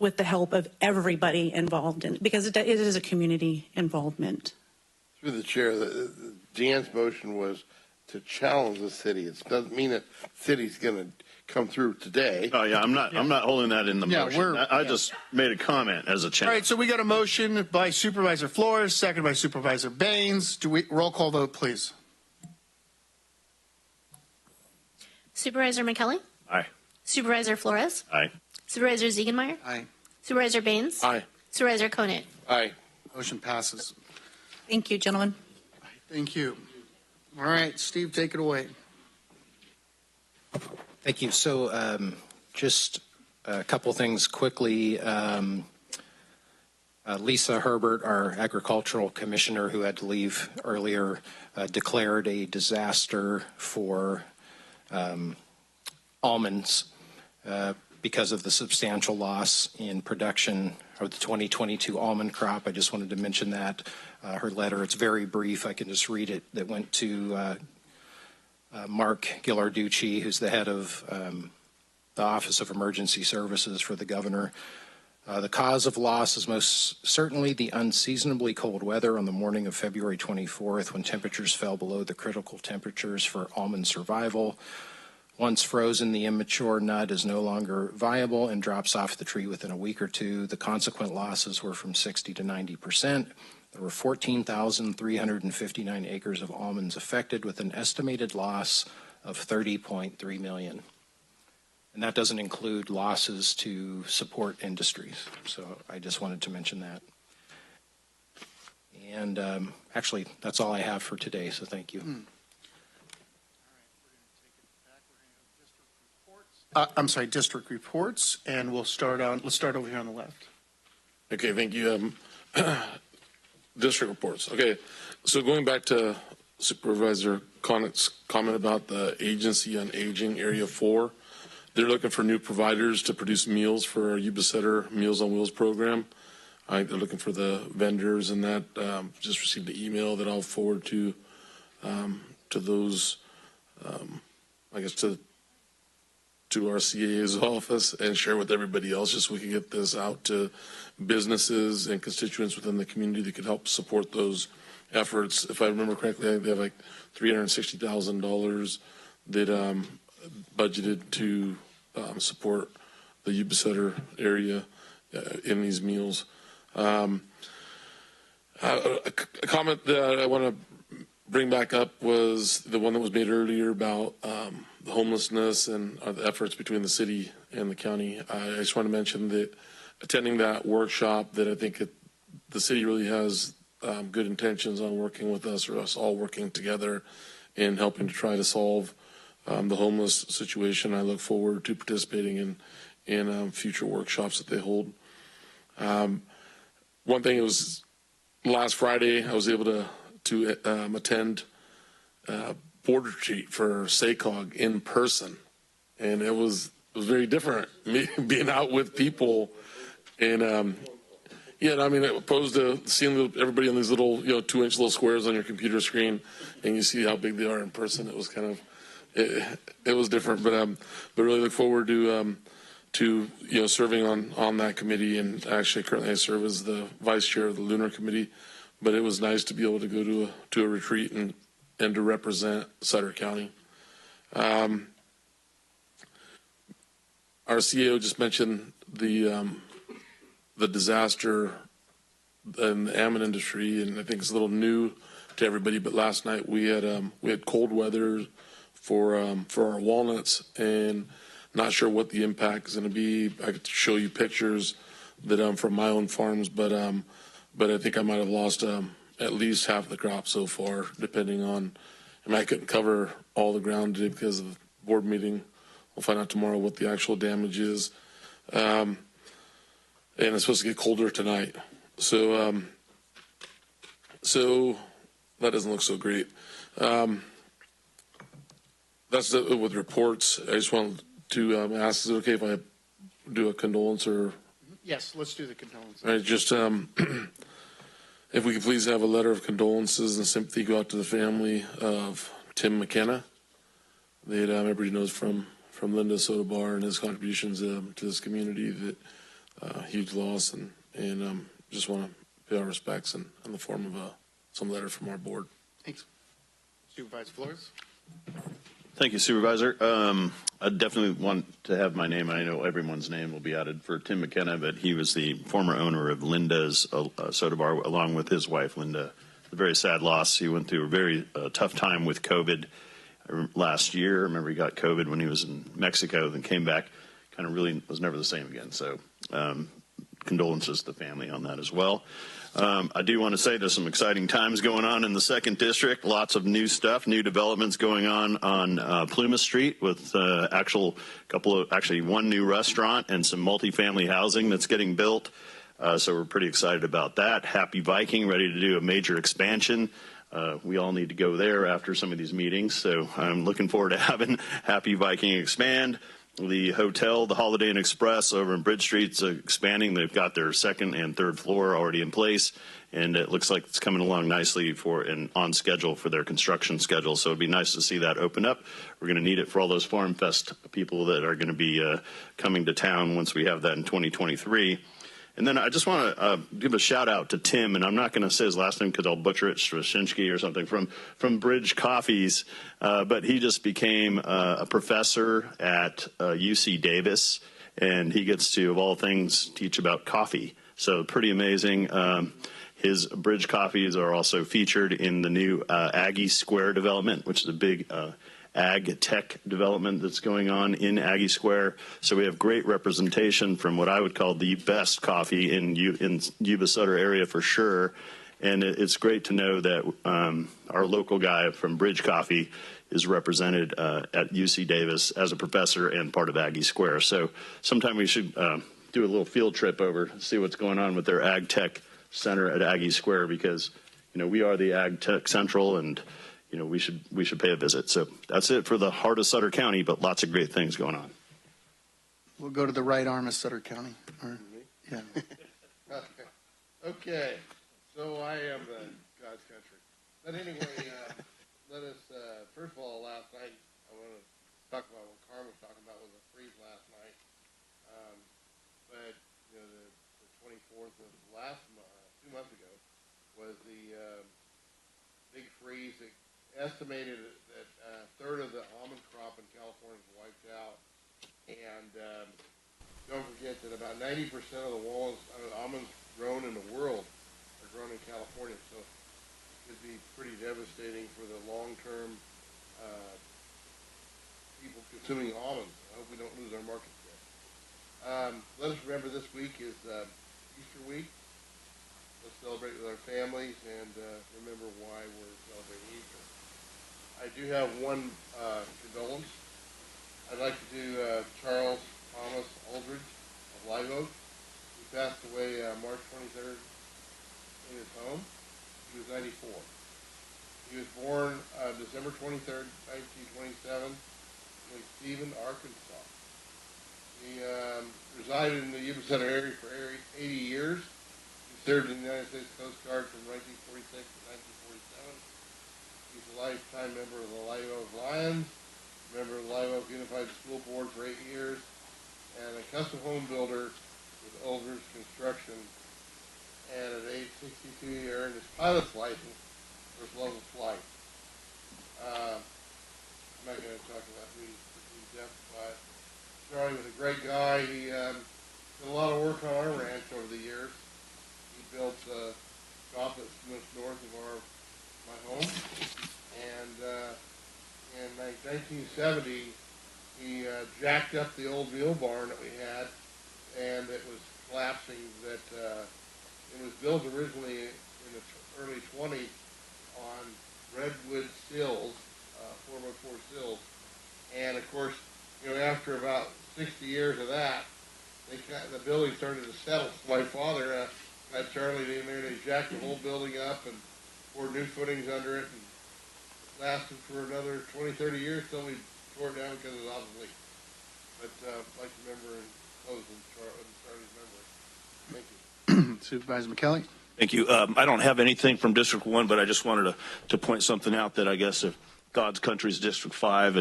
with the help of everybody involved in it, because it is a community involvement. Through the chair, Dan's motion was to challenge the city. It doesn't mean that the city's going to come through today. Oh yeah, I'm not holding that in the motion. I just made a comment as a challenge. All right, so we got a motion by Supervisor Flores, second by Supervisor Baines. Roll call vote, please? Supervisor McKelly? Aye. Supervisor Flores? Aye. Supervisor Ziegenmeyer? Aye. Supervisor Baines? Aye. Supervisor Conant? Aye. Motion passes. Thank you, gentlemen. Thank you. All right, Steve, take it away. Thank you. So just a couple things quickly. Lisa Herbert, our agricultural commissioner who had to leave earlier, declared a disaster for almonds because of the substantial loss in production of the 2022 almond crop. I just wanted to mention that. Her letter, it's very brief. I can just read it. That went to Mark Ghilarducci, who's the head of the Office of Emergency Services for the governor. The cause of loss is most certainly the unseasonably cold weather on the morning of February 24th, when temperatures fell below the critical temperatures for almond survival. Once frozen, the immature nut is no longer viable and drops off the tree within a week or two. The consequent losses were from 60 to 90%. There were 14,359 acres of almonds affected, with an estimated loss of $30.3 million. And that doesn't include losses to support industries. So I just wanted to mention that. And actually, that's all I have for today, so thank you. I'm sorry, district reports, and let's start over here on the left. Okay, thank you. District reports. Okay, so going back to Supervisor Conant's comment about the Agency on Aging Area 4, they're looking for new providers to produce meals for our Yuba-Sutter Meals on Wheels program. They're looking for the vendors, and that just received an email that I'll forward to those, I guess, to our CAA's office and share with everybody else, just so we can get this out to businesses and constituents within the community that could help support those efforts. If I remember correctly, they have like $360,000 that budgeted to support the Yuba-Sutter area in these meals. A comment that I want to bring back up was the one that was made earlier about the homelessness and the efforts between the city and the county. I just want to mention that attending that workshop, that I think the city really has good intentions on working with us, or us all working together in helping to try to solve the homeless situation. I look forward to participating in future workshops that they hold. One thing, it was last Friday, I was able to attend board retreat for SACOG in person, and it was very different, me being out with people, and yeah, I mean, opposed to seeing everybody on these little 2-inch little squares on your computer screen, and you see how big they are in person. It was kind of it was different, but really look forward to serving on that committee. And actually, currently I serve as the vice chair of the Lunar Committee. But it was nice to be able to go to a retreat and to represent Sutter County. Our CEO just mentioned the disaster in the almond industry, and I think it's a little new to everybody. But last night we had cold weather for our walnuts, and not sure what the impact is going to be. I could show you pictures that from my own farms, but I think I might have lost at least half the crop so far, depending on. And I couldn't cover all the ground today because of the board meeting. We'll find out tomorrow what the actual damage is. And it's supposed to get colder tonight, so that doesn't look so great. That's it with reports. I just wanted to ask, is it okay if I do a condolence or? Yes, let's do the condolence. All right, just if we could please have a letter of condolences and sympathy go out to the family of Tim McKenna, that everybody knows from Linda Sotobar and his contributions to this community. That huge loss, and just want to pay our respects in the form of some letter from our board. Thanks. Supervisor Flores. Thank you, Supervisor. I definitely want to have my name, and I know everyone's name will be added for Tim McKenna, but he was the former owner of Linda's Soda Bar, along with his wife, Linda. A very sad loss. He went through a very tough time with COVID. last year. I remember he got COVID when he was in Mexico, then came back, kind of really was never the same again. So condolences to the family on that as well. I do want to say there's some exciting times going on in the 2nd District. Lots of new stuff, new developments going on Plumas Street with one new restaurant and some multifamily housing that's getting built. So we're pretty excited about that. Happy Viking, ready to do a major expansion. We all need to go there after some of these meetings. So I'm looking forward to having Happy Viking expand. The hotel, the Holiday Inn Express over in Bridge Street's expanding. They've got their 2nd and 3rd floor already in place, and it looks like it's coming along nicely and on schedule for their construction schedule. So it'd be nice to see that open up. We're going to need it for all those Farm Fest people that are going to be coming to town once we have that in 2023. And then I just want to give a shout out to Tim, and I'm not going to say his last name because I'll butcher it, Straczynski or something, from Bridge Coffees, but he just became a professor at UC Davis, and he gets to, of all things, teach about coffee. So pretty amazing. His Bridge Coffees are also featured in the new Aggie Square development, which is a big ag tech development that's going on in Aggie Square. So we have great representation from what I would call the best coffee in Yuba-Sutter area for sure. And it's great to know that our local guy from Bridge Coffee is represented at UC Davis as a professor and part of Aggie Square. So sometime we should do a little field trip over, see what's going on with their ag tech center at Aggie Square, because we are the ag tech central, and we should pay a visit. So that's it for the heart of Sutter County, but lots of great things going on. We'll go to the right arm of Sutter County. Yeah. Okay. So I am the God's country. But anyway, let us, first of all, last night, I want to talk about what Carmen was talking about was a freeze last night. But the 24th of last month, 2 months ago, was the big freeze that estimated that a third of the almond crop in California is wiped out. And don't forget that about 90% of the almonds grown in the world are grown in California. So it could be pretty devastating for the long-term people consuming almonds. I hope we don't lose our market yet. Let us remember this week is Easter week. Let's celebrate with our families and remember why we're celebrating Easter. I do have one condolence. I'd like to do Charles Thomas Aldridge of Live Oak. He passed away March 23rd in his home. He was 94. He was born December 23rd, 1927 in Stephen, Arkansas. He resided in the Yuba-Sutter area for 80 years. He served in the United States Coast Guard from 1946 to 1947. He's a lifetime member of the Live Oak Lions, member of the Live Oak Unified School Board for 8 years, and a custom home builder with Aldridge Construction. And at age 62, he earned his pilot's license for his love of flight. I'm not going to talk about who he's deaf, but Charlie was a great guy. He did a lot of work on our ranch over the years. He built a shop that's just north of my home. And in 1970, he jacked up the old mule barn that we had, and it was collapsing. That it was built originally in the early 20s on redwood sills, 4x4 sills. And of course, after about 60 years of that, the building started to settle. So my father got Charlie in there, and he jacked the whole building up and poured new footings under it, and lasted for another 20, 30 years till we tore it down because it was obsolete. But I'd like to remember and close in Charlie's memory. Thank you. Supervisor McKelly. Thank you. I don't have anything from District 1, but I just wanted to point something out that I guess if God's country is District 5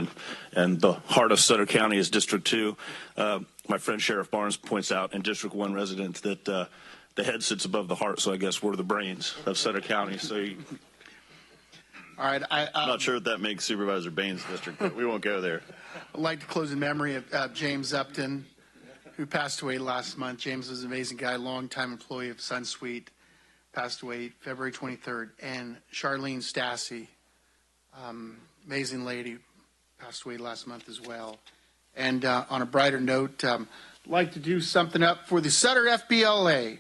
and the heart of Sutter County is District 2. My friend Sheriff Barnes points out in District 1 residents that the head sits above the heart, so I guess we're the brains of Sutter County. So all right, I'm not sure if that makes Supervisor Baines' district, but we won't go there. I'd like to close in memory of James Upton, who passed away last month. James was an amazing guy, longtime employee of SunSuite, passed away February 23rd. And Charlene Stassi, amazing lady, passed away last month as well. And on a brighter note, I'd like to do something up for the Sutter FBLA.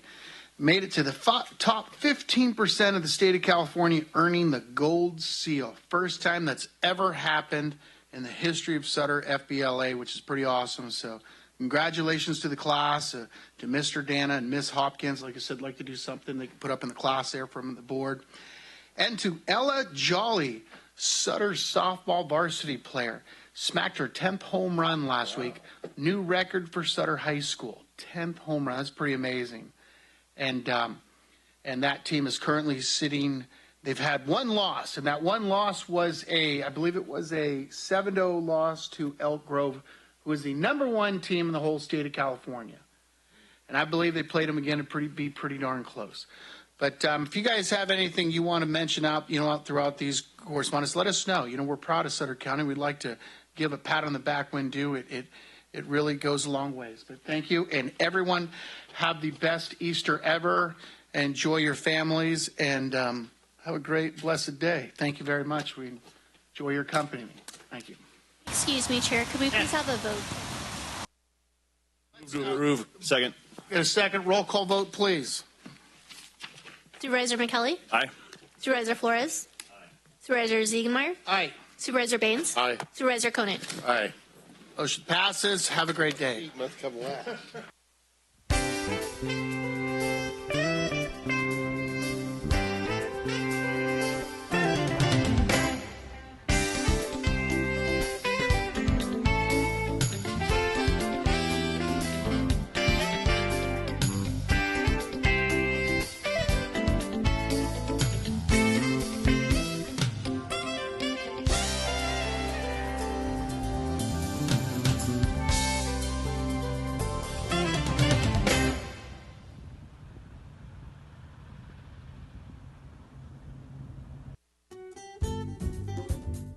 Made it to the top 15% of the state of California, earning the gold seal. First time that's ever happened in the history of Sutter FBLA, which is pretty awesome. So congratulations to the class, to Mr. Dana and Miss Hopkins. Like I said, I'd like to do something they can put up in the class there from the board. And to Ella Jolly, Sutter softball varsity player. Smacked her 10th home run last week. New record for Sutter High School. 10th home run. That's pretty amazing. And that team is currently sitting, they've had one loss, and that one loss was I believe it was a 7-0 loss to Elk Grove, who is the #1 team in the whole state of California. And I believe they played them again to be pretty darn close. But if you guys have anything you want to mention out throughout these correspondence, let us know. We're proud of Sutter County. We'd like to give a pat on the back when due. It really goes a long ways. But thank you, and everyone have the best Easter ever. Enjoy your families, and have a great, blessed day. Thank you very much. We enjoy your company. Thank you. Excuse me, Chair. Could we please have a vote? Second. Get a second roll call vote, please. Supervisor McKelly? Aye. Supervisor Flores? Aye. Supervisor Ziegenmeyer? Aye. Supervisor Baines? Aye. Supervisor Conant? Aye. Motion passes. Have a great day. Must come last.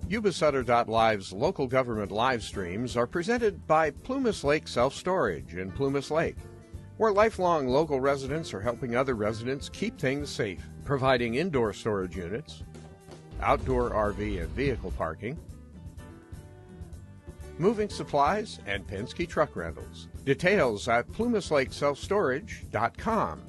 Yuba-Sutter.live's local government live streams are presented by Plumas Lake Self-Storage in Plumas Lake, where lifelong local residents are helping other residents keep things safe, providing indoor storage units, outdoor RV and vehicle parking, moving supplies, and Penske truck rentals. Details at PlumasLakeSelfStorage.com.